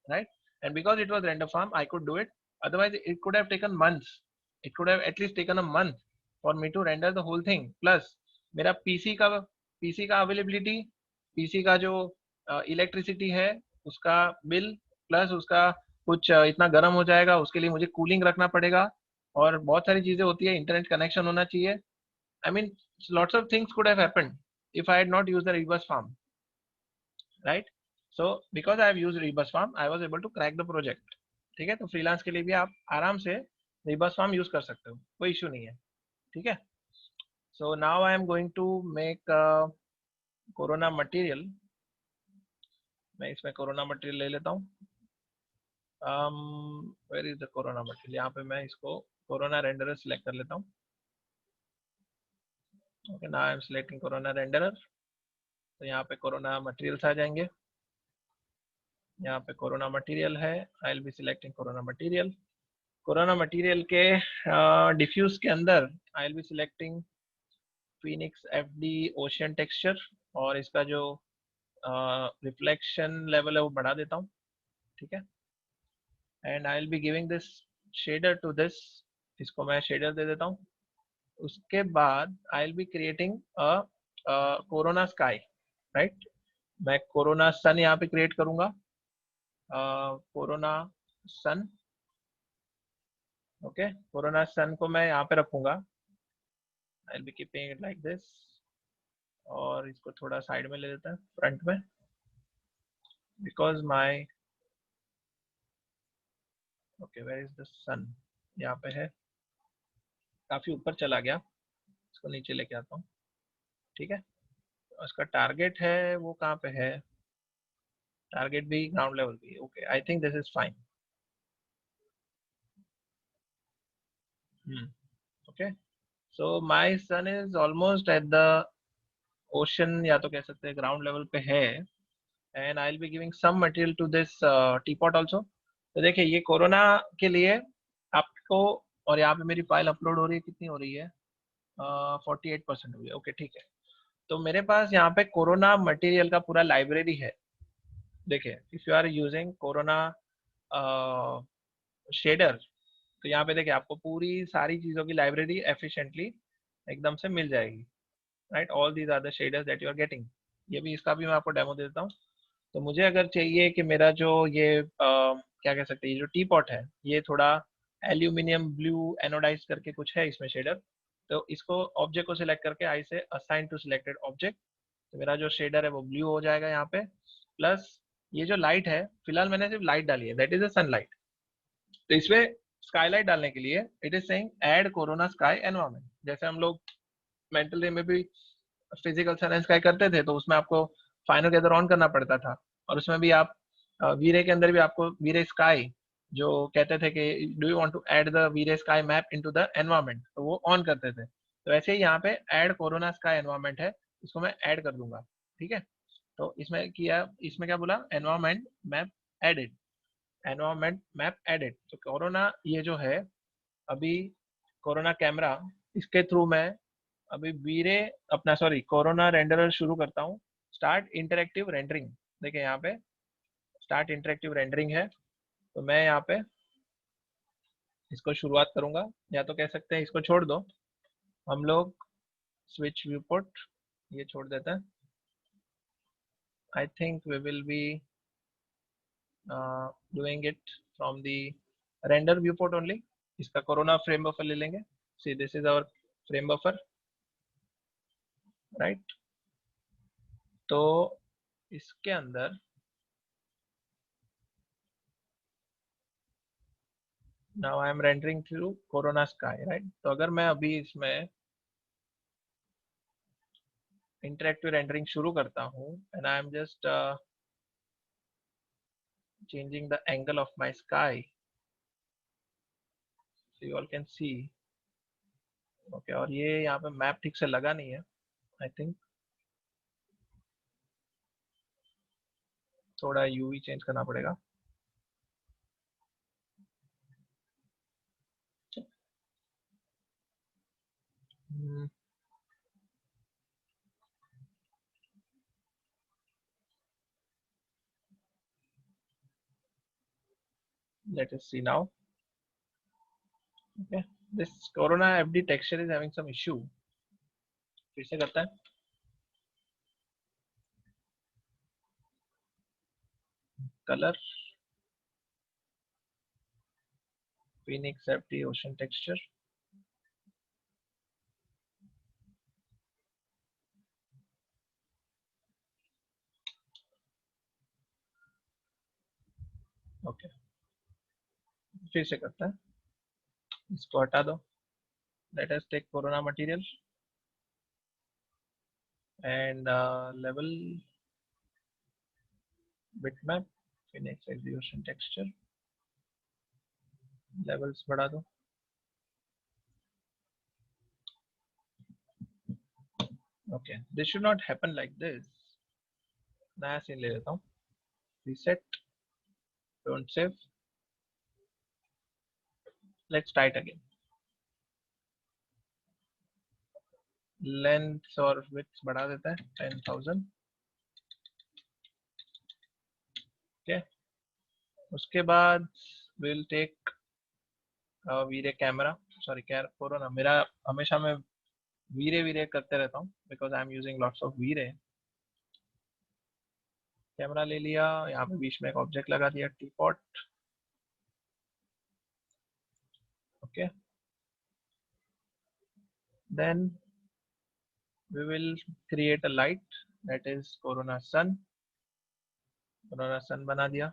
right? And because it was render farm, I could do it. Otherwise, it could have taken months. It could have at least taken a month for me to render the whole thing. Plus, मेरा पीसी का अवेलेबिलिटी, पीसी का जो इलेक्ट्रिसिटी है उसका बिल, प्लस उसका कुछ इतना गर्म हो जाएगा, उसके लिए मुझे कूलिंग रखना पड़ेगा और बहुत सारी चीजें होती है, इंटरनेट कनेक्शन होना चाहिए। I mean lots of things could have happened if I had not used the Rebus Farm, right? So because I have used Rebus Farm, I was able to crack the project। ठीक है, तो फ्रीलांस के लिए भी आप आराम से Rebus Farm यूज कर सकते हो, कोई इशू नहीं है। ठीक है, so now I am going to make Corona material. मैं इसमें कोरोना मटेरियल ले लेता हूँ। Where is the Corona material, यहाँ पे मैं इसको कोरोना रेंडरर सिलेक्ट कर लेता हूँ। Okay, now I M selecting corona renderer. तो यहाँ पे कोरोना मटेरियल्स आ जाएंगे, यहाँ पे कोरोना मटेरियल है, I will be selecting corona material. Corona material के डिफ्यूज के अंदर आई will be selecting Phoenix FD ocean texture और इसका जो रिफ्लेक्शन लेवल है वो बढ़ा देता हूँ। ठीक है, and I will be giving this shader to this, इसको मैं शेडर दे देता हूँ। उसके बाद I will be creating Corona sky, right. मैं कोरोना सन यहाँ पे क्रिएट करूंगा, Corona sun. Okay, Corona sun को मैं यहाँ पे रखूंगा, I will be keeping it like this. और इसको थोड़ा साइड में ले लेते हैं फ्रंट में, because my okay where is the sun, यहाँ पे है, काफी ऊपर चला गया। इसको नीचे लेके आता हूँ, ठीक है। उसका टारगेट है वो कहाँ पे है, टारगेट भी ग्राउंड लेवल भी, okay I think this is fine. Okay, so my sun is almost at the ocean, या तो कह सकते हैं ग्राउंड लेवल पे है, and I will be giving some material to this teapot also. तो देखिए ये कोरोना के लिए आपको, और यहाँ पे मेरी फाइल अपलोड हो रही है, कितनी हो रही है, 48% हो गई, ओके ठीक है। तो मेरे पास यहाँ पे कोरोना मटेरियल का पूरा लाइब्रेरी है। देखिए if you are using Corona shader, तो यहाँ पे देखिए आपको पूरी सारी चीज़ों की लाइब्रेरी एफिशिएंटली एकदम से मिल जाएगी, right. All these are the shaders that you are getting. ये भी, इसका भी मैं आपको डेमो देता हूँ। तो मुझे अगर चाहिए कि मेरा जो ये क्या कह सकते हैं, ये जो टी पॉट है ये थोड़ा एल्यूमिनियम ब्लू एनोडाइज करके कुछ है इसमें शेडर, तो इसको ऑब्जेक्ट को सिलेक्ट करके आई से असाइन टू सिलेक्टेड ऑब्जेक्ट, तो मेरा जो शेडर है वो ब्लू हो जाएगा यहाँ पे। प्लस ये जो लाइट है, फिलहाल मैंने सिर्फ लाइट डाली है, दैट इज अ सनलाइट। तो इसमें स्काईलाइट डालने के लिए it is saying add corona sky environment. जैसे हम लोग मेंटल डे में भी फिजिकल सन स्काई करते थे, तो उसमें आपको फाइनल गैदर ऑन करना पड़ता था, और उसमें भी आप वीरे के अंदर भी आपको वीरे स्काई जो कहते थे कि do you want to add the VRay sky map into the environment, तो वो ऑन करते थे। तो ऐसे ही यहाँ पे ऐड कोरोना स्काई एनवायरनमेंट है, इसको मैं ऐड कर दूंगा, ठीक है। तो इसमें किया, इसमें क्या बोला, environment map added, environment map added. तो कोरोना ये जो है अभी कोरोना कैमरा, इसके थ्रू मैं अभी वीरे अपना सॉरी कोरोना रेंडरर शुरू करता हूँ। स्टार्ट इंटरेक्टिव रेंडरिंग, देखिए यहाँ पे स्टार्ट इंटरेक्टिव रेंडरिंग है, तो मैं यहाँ पे इसको शुरुआत करूंगा, या तो कह सकते हैं इसको छोड़ दो, हम लोग स्विच व्यू पोर्ट ये छोड़ देते हैं। I think we will be doing it from the render viewport only. इसका कोरोना फ्रेम बफर ले लेंगे, see this is our frame buffer, right. तो इसके अंदर now I am rendering through Corona sky, right. तो अगर मैं अभी इसमें इंटरेक्टिव रेंडरिंग शुरू करता हूँ, and I am just changing the angle of my sky, so you all can see, okay। और ये यहाँ पे मैप ठीक से लगा नहीं है, आई थिंक थोड़ा यूवी चेंज करना पड़ेगा। Let us see now, okay। This corona fd texture is having some issue, फिर से करता है, colour Phoenix fd ocean texture, okay फिर से करता है, इसको हटा दो। Let us take corona material and level bitmap Phoenix fd ocean texture, levels बढ़ा दो, okay। This should not happen like this, नया सीन ले लेता हूँ, reset, don't save, let's try it again। Length और विड्थ बढ़ा देता है 10,000, ठीक है। उसके बाद will take VRay camera, sorry क्या कोरोना, मेरा हमेशा मैं वीरे वीरे करते रहता हूँ because I am using lots of VRay. Camera ले लिया, यहाँ पे बीच में एक ऑब्जेक्ट लगा दिया teapot, okay. Then we will create a light that is corona sun, corona sun बना दिया।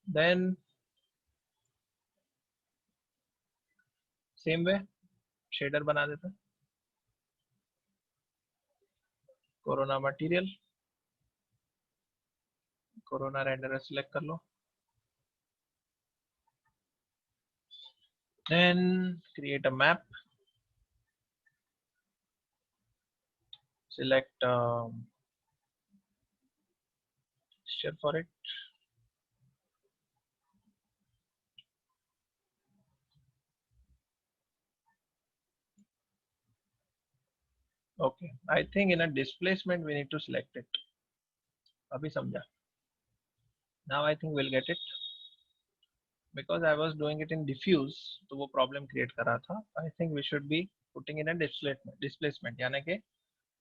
देन सेम वे शेडर बना देते हैं, Corona material, Corona render select कर लो, then create a map, select share for it, okay. I think in a displacement we need to select it, अभी समझा. Now I think we'll get it because I was doing it in diffuse, तो वो problem create कर रहा था. I think we should be putting in a displacement यानी कि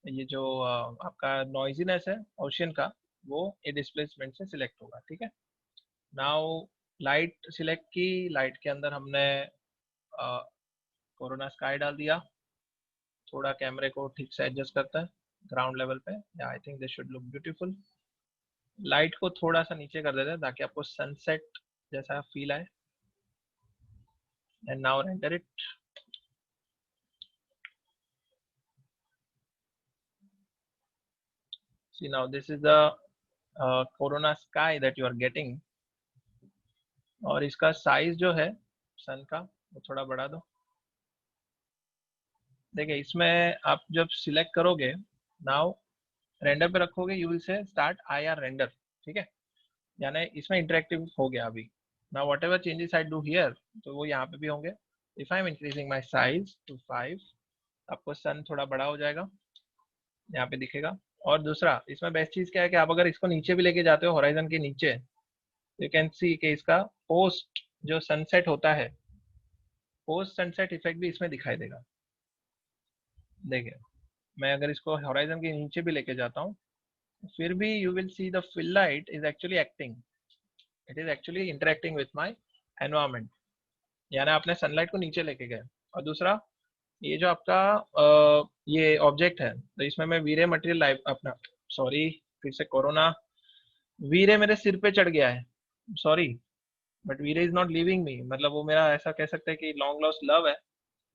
ये जो आपका noisiness है ocean का, वो ये displacement से select होगा, ठीक है. Now light select की, light के अंदर हमने कोरोना स्काई डाल दिया, थोड़ा कैमरे को ठीक से एडजस्ट करता है ग्राउंड लेवल पे. आई think this should look beautiful. Light को थोड़ा सा नीचे कर देते हैं ताकि आपको सनसेट जैसा फील आए. And now render it. See now this is the Corona sky that you are getting. और इसका साइज जो है सन का वो थोड़ा बढ़ा दो. देखिए इसमें आप जब सिलेक्ट करोगे, नाउ रेंडर पे रखोगे, you will say start IR render, ठीक है. यानी इसमें इंटरेक्टिव हो गया अभी. Now whatever changes I do here, तो वो यहाँ पे भी होंगे. If I am increasing my size to 5, आपको सन थोड़ा बड़ा हो जाएगा, यहाँ पे दिखेगा. और दूसरा इसमें बेस्ट चीज क्या है कि आप अगर इसको नीचे भी लेके जाते हो होराइजन के नीचे, यू कैन सी कि इसका पोस्ट जो सनसेट होता है, पोस्ट सनसेट इफेक्ट भी इसमें दिखाई देगा. देखिए मैं अगर इसको होराइजन के नीचे भी लेके जाता हूँ, फिर भी you will see the fill light is actually acting, it is actually interacting with my environment. यानी आपने सनलाइट को नीचे लेके गए. और दूसरा ये जो आपका ये ऑब्जेक्ट है, तो इसमें मैं वीरे मटेरियल लाइव अपना, सॉरी फिर से कोरोना, वीरे मेरे सिर पे चढ़ गया है, sorry, but VRay is not leaving me. मतलब वो मेरा ऐसा कह सकते हैं कि लॉन्ग लॉस्ट लव है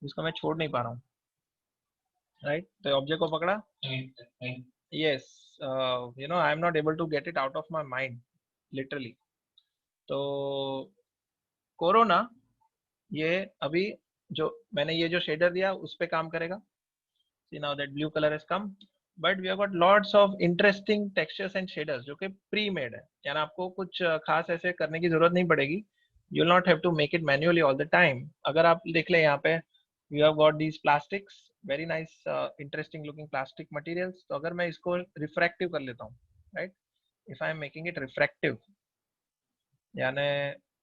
जिसको मैं छोड़ नहीं पा रहा हूँ, राइट. तो ऑब्जेक्ट को पकड़ा, yes, you know I am not able to get it out of my mind literally. तो कोरोना ये अभी जो मैंने ये जो शेडर दिया उस पे काम करेगा. See now that blue color has come, but we have got lots of interesting textures and shaders जो कि प्री मेड है. यानी आपको कुछ खास ऐसे करने की जरूरत नहीं पड़ेगी. You will not have to make it manually all the time. अगर आप देख ले यहाँ पे you have got these plastics, very nice interesting looking plastic materials. तो अगर मैं इसको refractive कर लेता हूँ, right? If I am making it refractive, यानी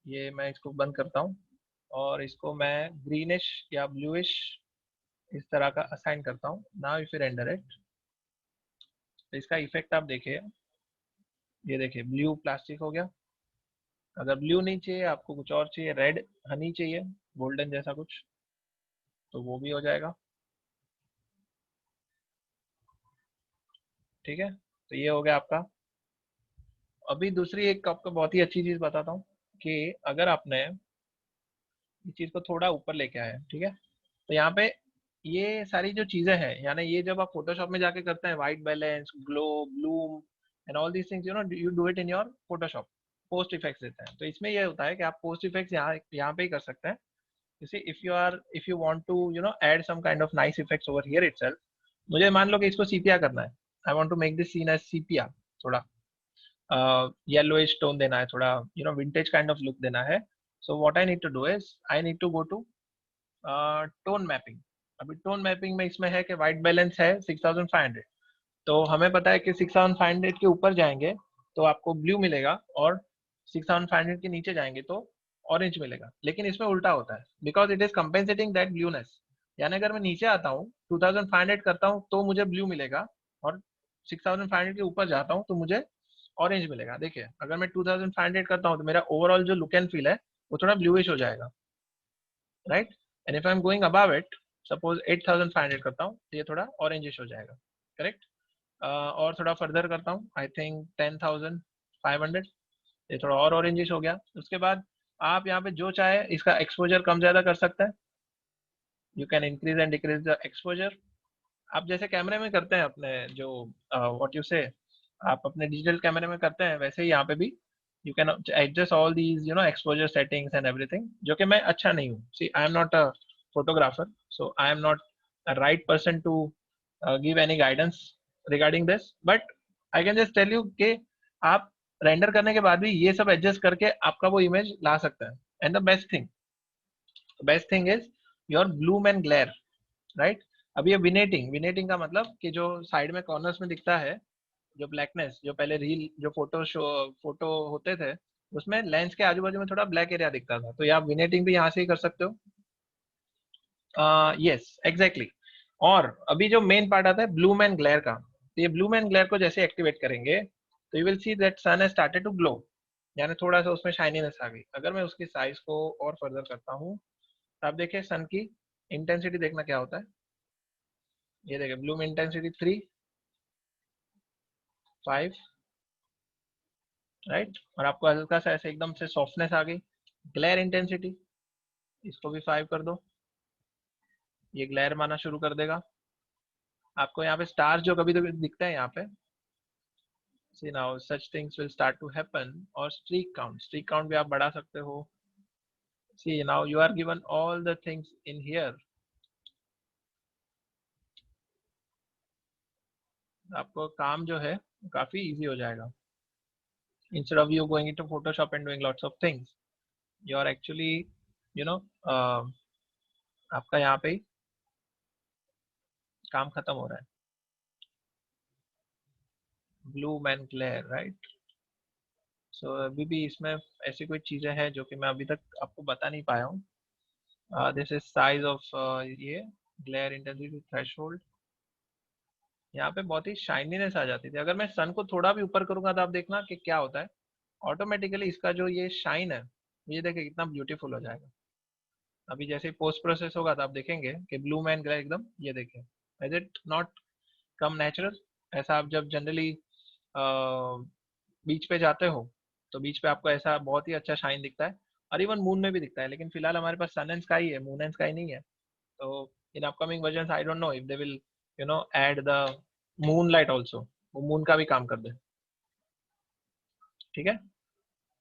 ये मैं इसको बंद करता हूँ और इसको मैं greenish या bluish इस तरह का असाइन करता हूँ. Now if you render it, तो इसका इफेक्ट आप देखिए, ये देखिए ब्लू प्लास्टिक हो गया. अगर ब्लू नहीं चाहिए आपको, कुछ और चाहिए, रेड हनी चाहिए, गोल्डन जैसा कुछ, तो वो भी हो जाएगा, ठीक है. तो ये हो गया आपका. अभी दूसरी एक आपको बहुत ही अच्छी चीज बताता हूँ कि अगर आपने इस चीज को थोड़ा ऊपर लेके आए, ठीक है, तो यहाँ पे ये सारी जो चीजें हैं, यानी ये जब आप फोटोशॉप में जाके करते हैं, white balance, glow, Bloom and all these things, you know you do it in your Photoshop, post effects देते हैं. तो इसमें ये होता है कि आप पोस्ट इफेक्ट्स यहाँ पे ही कर सकते हैं. You see, if you want to, you know, add some kind of nice effects over here itself, मुझे मान लो कि इसको सीपिया करना है. I want to make this scene as sepia, थोड़ा yellowish tone देना है, थोड़ा you know vintage kind of look देना है. So what I need to do is I need to go to tone mapping. अभी tone mapping में इसमें है कि white balance है 6500, तो हमें पता है कि 6500 के ऊपर जाएंगे तो आपको ब्लू मिलेगा और 6500 के नीचे जाएंगे तो ऑरेंज मिलेगा. लेकिन इसमें उल्टा होता है, because it is compensating that blueness. यानी अगर मैं नीचे आता हूँ 2500 करता हूँ तो मुझे ब्लू मिलेगा, और 6500 के ऊपर जाता हूँ तो मुझे ऑरेंज मिलेगा. देखिए अगर मैं 2500 करता हूँ तो मेरा ओवरऑल जो लुक एंड फील है वो थोड़ा ब्लूइश हो जाएगा, right. And if I am going above it, suppose 8500 करता हूँ तो ये थोड़ा ऑरेंजिश हो जाएगा, करेक्ट. और थोड़ा फर्दर करता हूँ, आई थिंक 10,500, ये थोड़ा और ऑरेंजिश हो गया। उसके बाद आप यहाँ पे जो चाहे इसका एक्सपोजर कम ज़्यादा कर सकते हैं। You can increase and decrease the exposure. आप जैसे कैमरे में करते हैं अपने जो व्हाट यू से आप अपने डिजिटल कैमरे में करते हैं, वैसे ही यहाँ पे भी you can adjust all these exposure settings and everything, जो कि मैं अच्छा नहीं हूँ। See I am not a photographer, so I am not a right person to give any guidance regarding this, but I can just tell you कि आप रेंडर करने के बाद भी ये सब एडजस्ट करके आपका वो इमेज ला सकते हैं। And the best thing is your Bloom and glare, right. अब ये विनेटिंग, विनेटिंग का मतलब कि जो साइड में कॉर्नर्स में दिखता है, जो ब्लैकनेस, जो पहले रील जो फोटो होते थे उसमें लेंस के आजू बाजू में थोड़ा ब्लैक एरिया दिखता था, तो ये आप विनेटिंग भी यहाँ से ही कर सकते हो। Yes exactly. और अभी जो मेन पार्ट आता है ब्लूम एंड ग्लेयर का, तो ये ब्लूम एंड ग्लेयर को जैसे एक्टिवेट करेंगे तो you will see that sun has started to glow, यानी थोड़ा सा उसमें शाइनीनेस आ गई। अगर मैं उसकी साइज को और फर्दर करता हूँ तो आप देखिए सन की इंटेंसिटी देखना क्या होता है। ये देखिए ब्लूम इंटेंसिटी 3, 5, राइट। और आपको हल्का सा ऐसे एकदम से सॉफ्टनेस आ गई। ग्लेयर इंटेंसिटी इसको भी 5 कर दो, ये ग्लेयर मारना शुरू कर देगा। आपको यहाँ पे स्टार जो कभी कभी दिखता है यहाँ पे, see now such things will start to happen. और स्ट्रीक काउंट भी आप बढ़ा सकते हो। See now you are given all the things in here. आपको काम जो है काफी इजी हो जाएगा। instead of you going into Photoshop and doing lots of things, you are actually you know uh, आपका यहाँ पे ही काम खत्म हो रहा है। Blue man glare, right. So अभी भी इसमें ऐसी कोई चीजें हैं जो कि मैं अभी तक आपको बता नहीं पाया हूँ। दिस इज साइज ऑफ ये ग्लेयर इंटेंसिटी थ्रेशोल्ड। यहाँ पे बहुत ही शाइनीनेस आ जाती थी। अगर मैं सन को थोड़ा भी ऊपर करूंगा तो आप देखना कि क्या होता है, ऑटोमेटिकली इसका जो ये शाइन है, ये देखिए कितना ब्यूटीफुल हो जाएगा। अभी जैसे पोस्ट प्रोसेस होगा तो आप देखेंगे कि ब्लू मैन ग्लेयर एकदम, ये देखिए is it not come natural. ऐसा आप जब जनरली बीच पे जाते हो तो बीच पे आपको ऐसा बहुत ही अच्छा शाइन दिखता है, और इवन मून में भी दिखता है। लेकिन फिलहाल हमारे पास सन एंड स्काई है, मून एंड स्काई नहीं है। तो in upcoming version I don't know if they will add the moon light also, वो मून का भी काम कर दे। ठीक है,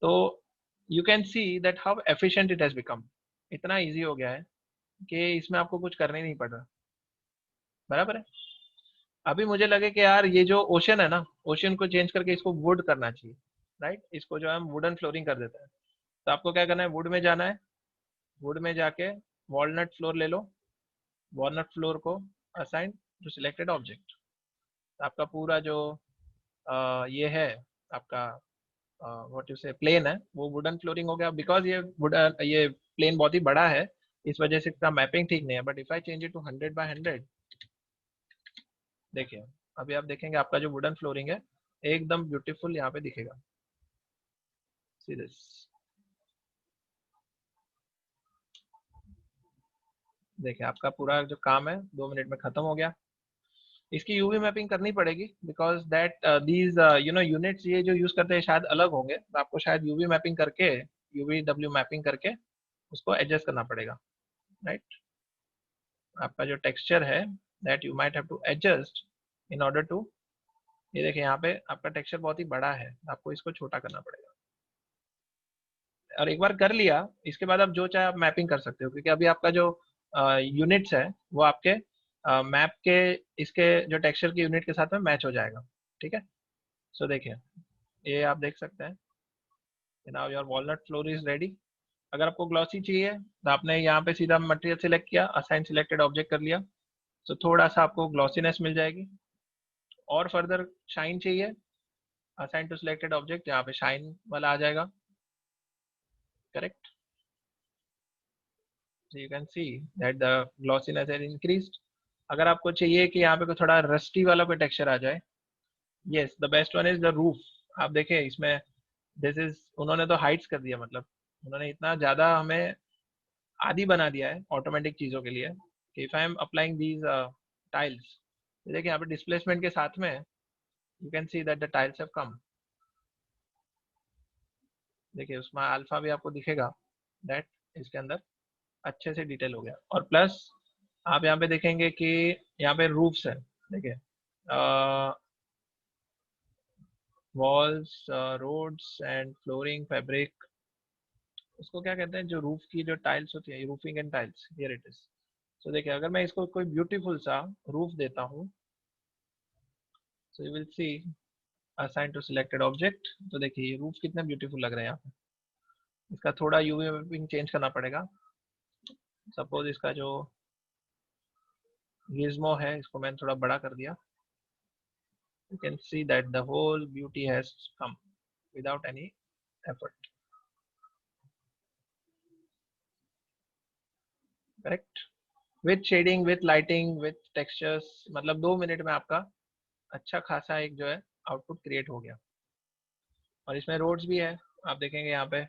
तो you can see that how efficient it has become. इतना इजी हो गया है कि इसमें आपको कुछ करना ही नहीं पड़ रहा। बराबर है। अभी मुझे लगे कि यार ये जो ओशन है ना, ओशन को चेंज करके इसको वुड करना चाहिए, राइट। इसको जो है हम वुडन फ्लोरिंग कर देते हैं। तो आपको क्या करना है, वुड में जाना है। वुड में जाके वॉलनट फ्लोर ले लो। वॉलनट फ्लोर को असाइन टू सिलेक्टेड ऑब्जेक्ट। आपका पूरा जो ये है आपका व्हाट यू से प्लेन है, वो वुडन फ्लोरिंग हो गया। बिकॉज ये वुडन, ये प्लेन बहुत ही बड़ा है, इस वजह से इसका मैपिंग ठीक नहीं है। But if I change it to 100 by 100, देखिए अभी आप देखेंगे आपका जो वुडन फ्लोरिंग है एकदम ब्यूटीफुल यहाँ पे दिखेगा। सी दिस, देखिए आपका पूरा जो काम है 2 मिनट में खत्म हो गया। इसकी यूवी मैपिंग करनी पड़ेगी बिकॉज दैट दीज यूनिट्स ये जो यूज करते हैं शायद अलग होंगे, तो आपको शायद यूवी मैपिंग करके, यूवी डब्ल्यू मैपिंग करके उसको एडजस्ट करना पड़ेगा, राइट। आपका जो टेक्सचर है that you might have to adjust in order to, ये देखिए यहाँ पे आपका टेक्सचर बहुत ही बड़ा है, आपको इसको छोटा करना पड़ेगा। और एक बार कर लिया इसके बाद आप जो चाहे आप मैपिंग कर सकते हो, क्योंकि अभी आपका जो यूनिट्स है वो आपके मैप के इसके जो टेक्सचर की यूनिट के साथ में मैच हो जाएगा। ठीक है, सो देखिए ये आप देख सकते हैं, now your walnut floor is ready. अगर आपको ग्लॉसी चाहिए तो आपने यहाँ पे सीधा मटेरियल सिलेक्ट किया, असाइन सिलेक्टेड ऑब्जेक्ट कर लिया, तो थोड़ा सा आपको ग्लॉसीनेस मिल जाएगी। और फर्दर शाइन चाहिए, असाइन टू सिलेक्टेड ऑब्जेक्ट, यहाँ पे शाइन वाला आ जाएगा, correct. So you can see that the glossiness has increased. अगर आपको चाहिए कि यहाँ पे कोई थोड़ा रस्टी वाला कोई टेक्सचर आ जाए, yes the best one is the roof। आप देखें इसमें this is, उन्होंने तो हाइट्स कर दिया, मतलब उन्होंने इतना ज्यादा हमें आदी बना दिया है ऑटोमेटिक चीजों के लिए कि if I am applying these tiles, देखिए यहाँ पे डिस्प्लेसमेंट के साथ में you can see that the tiles have come. देखिए उसमें अल्फा भी आपको दिखेगा, दैट इसके अंदर अच्छे से डिटेल हो गया। और प्लस आप यहाँ पे देखेंगे कि यहाँ पे रूफ्स है, देखिए walls, roads and flooring, fabric, उसको क्या कहते हैं जो रूफ की जो टाइल्स होती है, roofing and tiles, here it is. So देखिए अगर मैं इसको कोई ब्यूटीफुल सा रूफ देता हूँ, so you will see assign to selected object. तो देखिए ये रूफ कितना ब्यूटीफुल लग रहा है यहाँ पे। इसका थोड़ा यूवी मैपिंग चेंज करना पड़ेगा। सपोज इसका जो गिज्मो है इसको मैंने थोड़ा बड़ा कर दिया। You can see that the whole beauty has come without any effort. Correct? With shading, with lighting, with textures, मतलब 2 मिनट में आपका अच्छा खासा एक जो है आउटपुट क्रिएट हो गया। और इसमें रोड्स भी है, आप देखेंगे यहाँ पे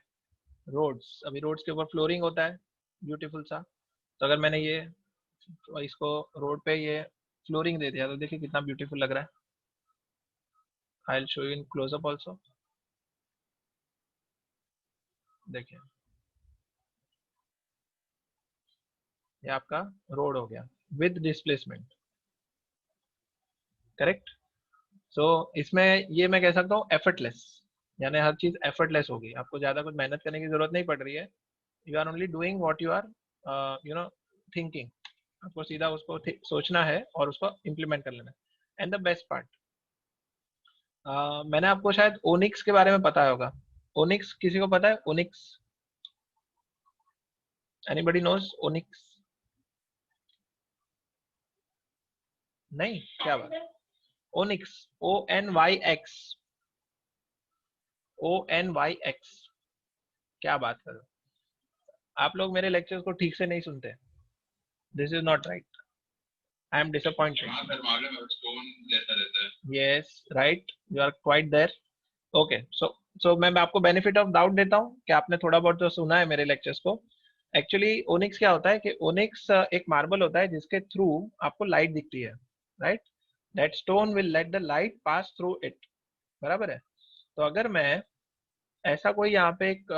रोड्स, अभी रोड्स के ऊपर फ्लोरिंग होता है ब्यूटीफुल सा। तो अगर मैंने ये इसको रोड पे ये फ्लोरिंग दे दिया तो देखिए कितना ब्यूटीफुल लग रहा है। I will show you in closeup also. देखिए ये आपका रोड हो गया विद डिस्प्लेसमेंट। करेक्ट? सो इसमें ये मैं कह सकता हूँ एफर्टलेस, यानी हर चीज एफर्टलेस होगी, आपको ज्यादा कुछ मेहनत करने की जरूरत नहीं पड़ रही है। You are only doing what you are you know thinking. आपको सीधा उसको सोचना है और उसको इम्प्लीमेंट कर लेना है। एंड द बेस्ट पार्ट, मैंने आपको शायद ओनिक्स के बारे में पता होगा। ओनिक्स किसी को पता है? Onyx, anybody knows onyx? नहीं, क्या बात। ओनिक्स, ONYX, ONYX, क्या बात कर रहे हो आप लोग, मेरे लेक्चर्स को ठीक से नहीं सुनते। This is not right, I am disappointed. Yes right, you are quite there. Okay, so मैं आपको बेनिफिट ऑफ डाउट देता हूँ कि आपने थोड़ा बहुत जो सुना है मेरे लेक्चर्स को। एक्चुअली ओनिक्स क्या होता है कि ओनिक्स एक मार्बल होता है जिसके थ्रू आपको लाइट दिखती है, right? That stone will let the light pass through it, बराबर है? तो अगर मैं ऐसा कोई यहाँ पे एक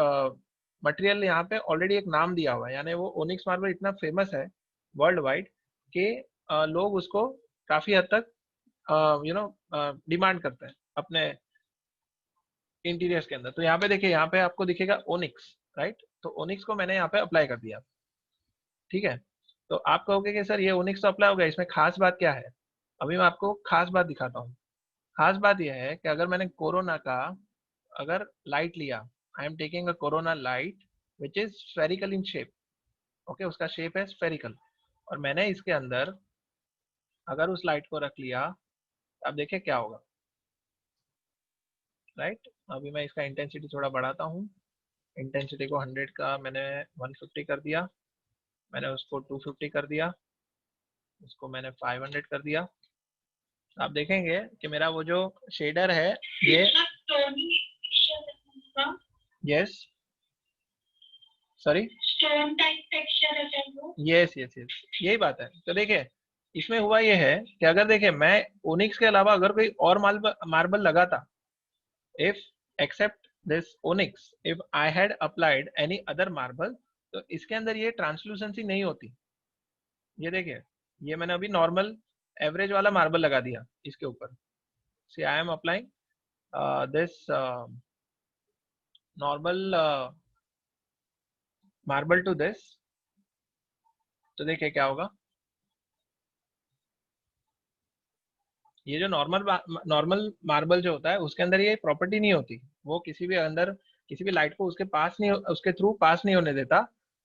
मटेरियल यहाँ पे ऑलरेडी एक नाम दिया हुआ है, यानी वो ओनिक्स मार्बल इतना फेमस है वर्ल्ड वाइड कि लोग उसको काफी हद तक डिमांड करते हैं अपने इंटीरियर्स के अंदर। तो यहाँ पे देखिए, यहाँ पे आपको दिखेगा ओनिक्स, राइट? तो ओनिक्स को मैंने यहाँ पे अप्लाई कर दिया, ठीक है? तो आप कहोगे कि सर ये ओनिक्स तो अप्लाई हो गया, इसमें खास बात क्या है? अभी मैं आपको खास बात दिखाता हूँ। खास बात यह है कि अगर मैंने कोरोना का अगर लाइट लिया, I am taking a corona light which is spherical in shape, okay, उसका शेप है स्फेरिकल, और मैंने इसके अंदर अगर उस लाइट को रख लिया, अब देखिए क्या होगा, राइट? अभी मैं इसका इंटेंसिटी थोड़ा बढ़ाता हूँ। इंटेंसिटी को 100 का मैंने 150 कर दिया, मैंने उसको 250 कर दिया, उसको मैंने 500 कर दिया। आप देखेंगे कि मेरा वो जो शेडर है ये, yes sorry, stone type texture है वो, यस यस यस, यही बात है। तो देखिए इसमें हुआ ये है कि अगर देखिए मैं ओनिक्स के अलावा अगर कोई और मार्बल लगाता, if except this onyx, if I had applied any other marble, तो इसके अंदर ये ट्रांसलूसेंसी नहीं होती। ये देखिए, ये मैंने अभी नॉर्मल एवरेज वाला मार्बल लगा दिया इसके ऊपर। See I am applying this normal marble to this, तो देखिए क्या होगा। ये जो नॉर्मल मार्बल जो होता है उसके अंदर ये प्रॉपर्टी नहीं होती, वो किसी भी अंदर किसी भी लाइट को उसके पास नहीं, उसके थ्रू पास नहीं होने देता।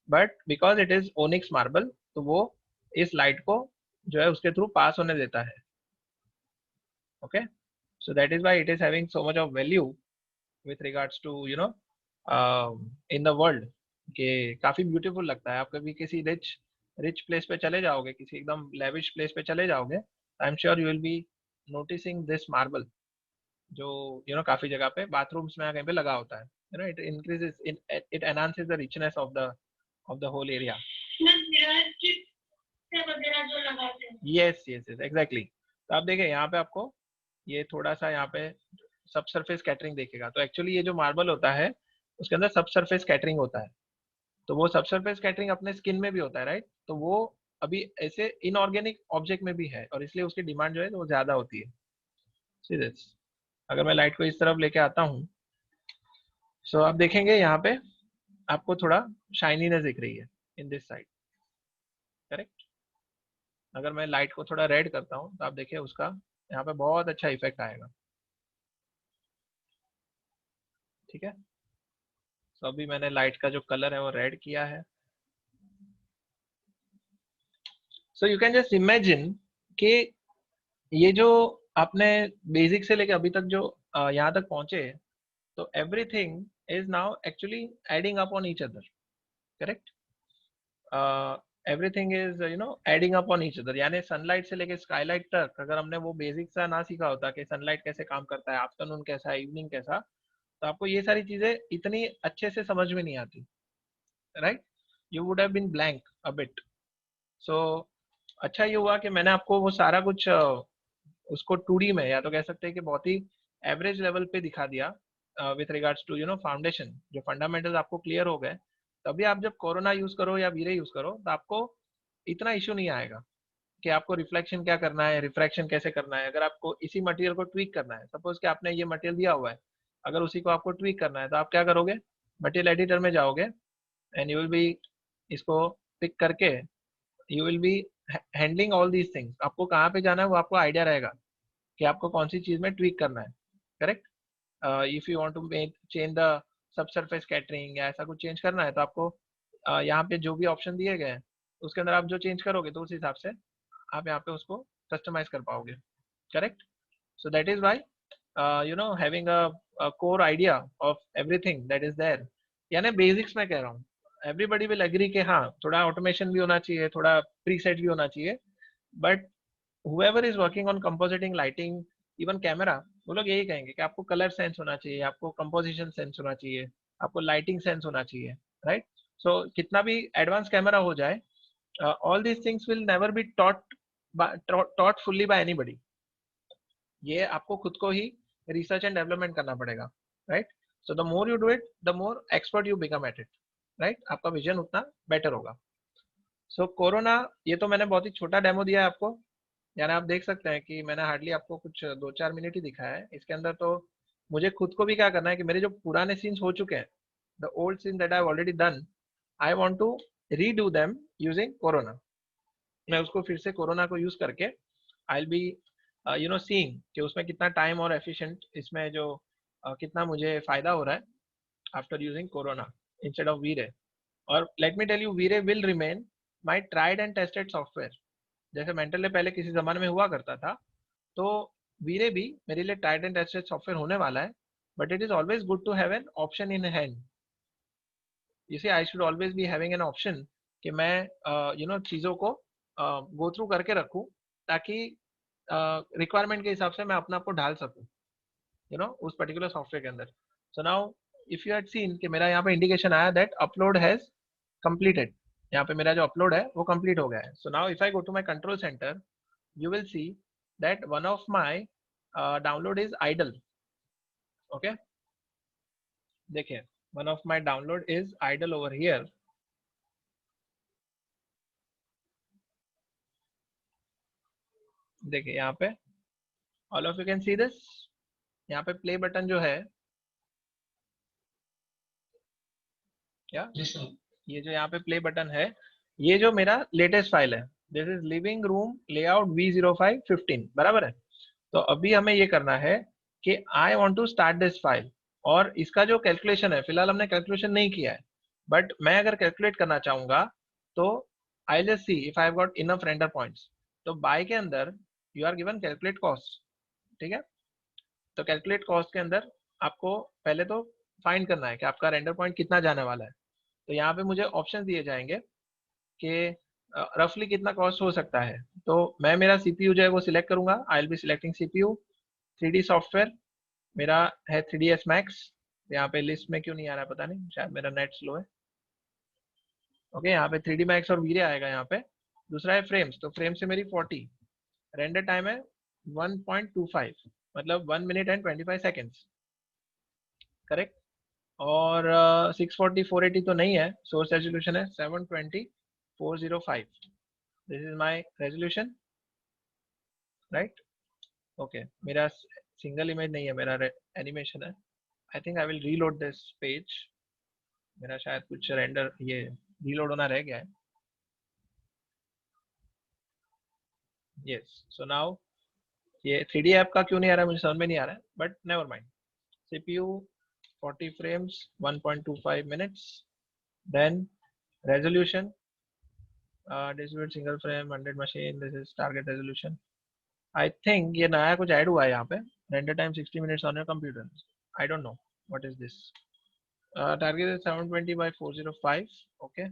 But because it is onyx marble, तो वो इस लाइट को जो है उसके थ्रू पास होने देता है। Okay, so that is why it is having so much of value with regards to in the world, कि काफी ब्यूटीफुल लगता है। आप कभी किसी रिच रिच प्लेस पे चले जाओगे, किसी एकदम लेविश प्लेस पे चले जाओगे, I am sure you will B noticing this marble, जो काफी जगह पे बाथरूम्स में कहीं पे लगा होता है। It increases, it enhances the richness of the whole area. Yes yes yes exactly. तो आप देखिए यहाँ पे आपको ये थोड़ा सा यहाँ पे सब सरफेस कैटरिंग देखेगा। तो एक्चुअली ये जो मार्बल होता है उसके अंदर सब सरफेस स्कैटरिंग होता है। तो वो सब सरफेस स्कैटरिंग अपने स्किन में भी होता है, राइट? तो वो अभी ऐसे इनऑर्गेनिक ऑब्जेक्ट में भी है और इसलिए उसकी डिमांड जो है वो ज्यादा होती है। See this. अगर मैं लाइट को इस तरफ लेके आता हूँ, सो आप देखेंगे यहाँ पे आपको थोड़ा शाइनीनेस दिख रही है इन दिस साइड, करेक्ट? अगर मैं लाइट को थोड़ा रेड करता हूँ तो आप देखिए उसका यहाँ पे बहुत अच्छा इफेक्ट आएगा। ठीक है, तो अभी मैंने लाइट का जो कलर है वो रेड किया है। So you can just imagine कि ये जो आपने बेसिक से लेके अभी तक जो यहाँ तक पहुंचे, तो everything is now actually adding up on each other, correct? Everything is adding up on each other, यानी सनलाइट से लेके स्काईलाइट तक अगर हमने वो बेसिक सा ना सीखा होता कि सनलाइट कैसे काम करता है, आफ्टरनून कैसा है, इवनिंग कैसा, तो आपको ये सारी चीजें इतनी अच्छे से समझ में नहीं आती, right? You would have been blank a bit. So अच्छा ये हुआ कि मैंने आपको वो सारा कुछ उसको 2D में, या तो कह सकते हैं कि बहुत ही एवरेज लेवल पे दिखा दिया विथ रिगार्ड्स टू फाउंडेशन, जो फंडामेंटल्स आपको क्लियर हो गए। तभी आप जब कोरोना यूज करो या वीरे यूज करो तो आपको इतना इशू नहीं आएगा कि आपको रिफ्लेक्शन क्या करना है, रिफ्रैक्शन कैसे करना है। अगर आपको इसी मटेरियल को ट्वीक करना है, सपोज कि आपने ये मटेरियल दिया हुआ है, अगर उसी को आपको ट्वीक करना है तो आप क्या करोगे? मटेरियल एडिटर में जाओगे एंड यू विल बी इसको पिक करके you will be handling all these things. आपको कहाँ पे जाना है वो आपको आइडिया रहेगा कि आपको कौन सी चीज में ट्वीक करना है, correct? If you want to change the subsurface scattering या ऐसा कुछ चेंज करना है तो आपको यहाँ पे जो भी ऑप्शन दिए गए हैं उसके अंदर आप जो चेंज करोगे तो उस हिसाब से आप यहाँ पे उसको कस्टमाइज कर पाओगे, correct? So that is why having a core idea of everything that is there, यानी बेसिक्स में कह रहा हूँ। एवरीबडी विल एग्री कि हाँ थोड़ा ऑटोमेशन भी होना चाहिए, थोड़ा प्रीसेट भी होना चाहिए, but whoever is working on compositing lighting, even camera, वो लोग यही कहेंगे कि आपको कलर सेंस होना चाहिए, आपको कंपोजिशन सेंस होना चाहिए, आपको लाइटिंग सेंस होना चाहिए, राइट? सो कितना भी एडवांस कैमरा हो जाए, all these things will never be taught fully bye anybody. ये आपको खुद को ही रिसर्च एंड डेवलपमेंट करना पड़ेगा, right? So the more you do it the more expert you become at it, right? आपका विजन उतना बेटर होगा। सो कोरोना, ये तो मैंने बहुत ही छोटा डेमो दिया है आपको, यानी आप देख सकते हैं कि मैंने हार्डली आपको कुछ 2-4 मिनट ही दिखाया है। इसके अंदर तो मुझे खुद को भी क्या करना है कि मेरे जो पुराने सीन्स हो चुके हैं, the old scene that I have already done, I want to redo them using Corona. मैं उसको फिर से कोरोना को यूज करके आई विल बी सीइंग कि उसमें कितना टाइम और एफिशिएंट इसमें जो कितना मुझे फायदा हो रहा है after using Corona instead of VRay. और let me tell you, VRay will remain my tried and tested software. जैसे मेंटल पहले किसी जमाने में हुआ करता था, तो वीरे भी मेरे लिए ट्राइड एंड टेस्टेड सॉफ्टवेयर होने वाला है। But it is always good to have an option in hand. You see, I should always be having an option कि मैं चीज़ों को गो थ्रू करके रखूं, ताकि रिक्वायरमेंट के हिसाब से मैं अपने आप को ढाल सकूं उस पर्टिकुलर सॉफ्टवेयर के अंदर। सो now if you had seen कि मेरा यहाँ पे इंडिकेशन आया दैट अपलोड हैज कंप्लीटेड, यहाँ पे मेरा जो अपलोड है वो कंप्लीट हो गया है। So now if I go to my control centre, you will see that one of my download is idle. Okay, देखिए, one of my download is idle over here. देखिए यहाँ पे all of you can see this, यहाँ पे प्ले बटन जो है, क्या ये जो यहाँ पे प्ले बटन है, ये जो मेरा लेटेस्ट फाइल है, this is living room layout V0515, बराबर है? तो अभी हमें ये करना है कि I want to start this file, और इसका जो कैलकुलेशन है, फिलहाल हमने कैलकुलेशन नहीं किया है, बट मैं अगर कैलकुलेट करना चाहूंगा तो I just see if I have got enough render points. तो बाय के अंदर you are given calculate cost, ठीक है? तो कैलकुलेट कॉस्ट के अंदर आपको पहले तो फाइंड करना है कि आपका रेंडर पॉइंट कितना जाने वाला है। तो यहाँ पे मुझे ऑप्शन दिए जाएंगे कि रफली कितना कॉस्ट हो सकता है। तो मैं मेरा सीपीयू जो है वो सिलेक्ट करूंगा, I will be selecting CPU. 3D software मेरा है 3ds Max। यहाँ पे लिस्ट में क्यों नहीं आ रहा है पता नहीं, शायद मेरा नेट स्लो है। ओके, यहाँ पे 3D Max और वीरे आएगा यहाँ पे। दूसरा है फ्रेम्स, तो फ्रेम से मेरी 40, रेंडर टाइम है 1.25, मतलब 1 मिनट एंड 25 सेकेंड्स, करेक्ट? और 640 480 तो नहीं है, सोर्स रेजोल्यूशन है 720 405. This is my resolution, right. Okay, मेरा सिंगल इमेज नहीं है, मेरा एनिमेशन है. आई think I will reload this page. मेरा शायद कुछ रेंडर ये रीलोड होना रह गया है. यस, सो नाउ ये 3D ऐप का क्यों नहीं आ रहा है मुझे समझ में नहीं आ रहा है, but never mind. CPU 40 frames 1.25 minutes. Then resolution, distribute single frame 100 machine. This is target resolution. I think ये नया कुछ ऐड हुआ है यहाँ पे. Render time 60 minutes on your computer. I don't know what is this. Target is 720 by 405. Okay,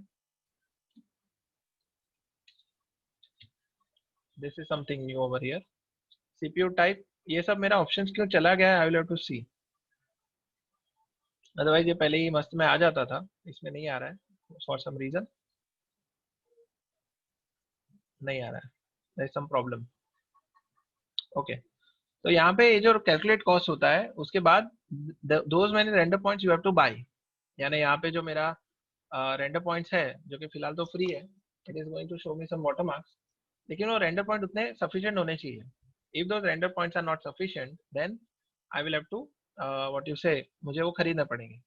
this is something new over here. CPU type, ये सब मेरा ऑप्शंस क्यों चला गया है, I will have to see. Otherwise ये पहले ही मस्त में आ जाता था, इसमें नहीं आ रहा है फॉर सम रीजन. नहीं आ रहा है, there is some problem. Okay, तो यहाँ पे ये जो कैलकुलेट कॉस्ट होता है उसके बाद those many render points you have to buy. यानी यहाँ पे जो मेरा रेंडर पॉइंट्स है जो कि फिलहाल तो फ्री है, it is going to show me some watermarks, लेकिन वो रेंडर पॉइंट उतने सफिशिएंट होने चाहिए. If those render points are not sufficient then I will have to what you say, मुझे वो खरीदना पड़ेंगे.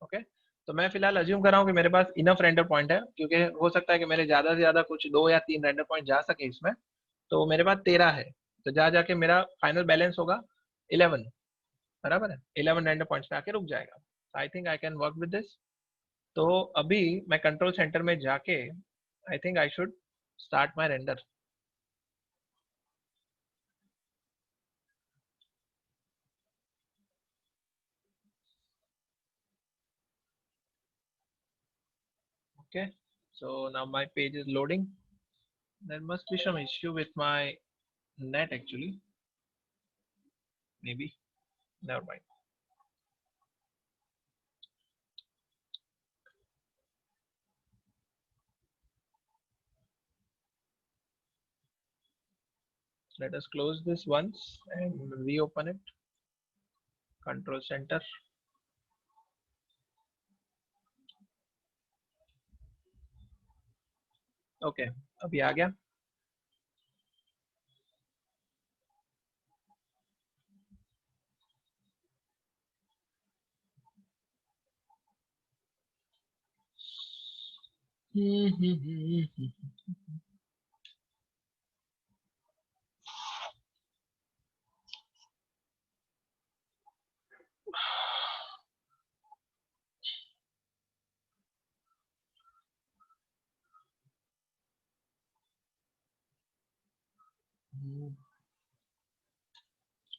ओके, तो मैं फिलहाल अज्यूम कर रहा हूँ कि मेरे पास इनफ रेंडर पॉइंट है, क्योंकि हो सकता है कि मेरे ज्यादा से ज्यादा कुछ 2 या 3 रेंडर पॉइंट जा सके इसमें. तो मेरे पास 13 है, तो जा जाके मेरा फाइनल बैलेंस होगा 11. बराबर है, 11 रेंडर पॉइंट्स पे आके रुक जाएगा. आई think I can work with this. तो अभी मैं कंट्रोल सेंटर में जाके आई think I should start my render. Okay, so now my page is loading. There must be some issue with my net actually, maybe. Never mind. Let us close this once and reopen it. Control center. Okay, अभी आ गया.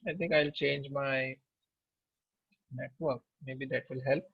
I think I'll change my network. Maybe that will help.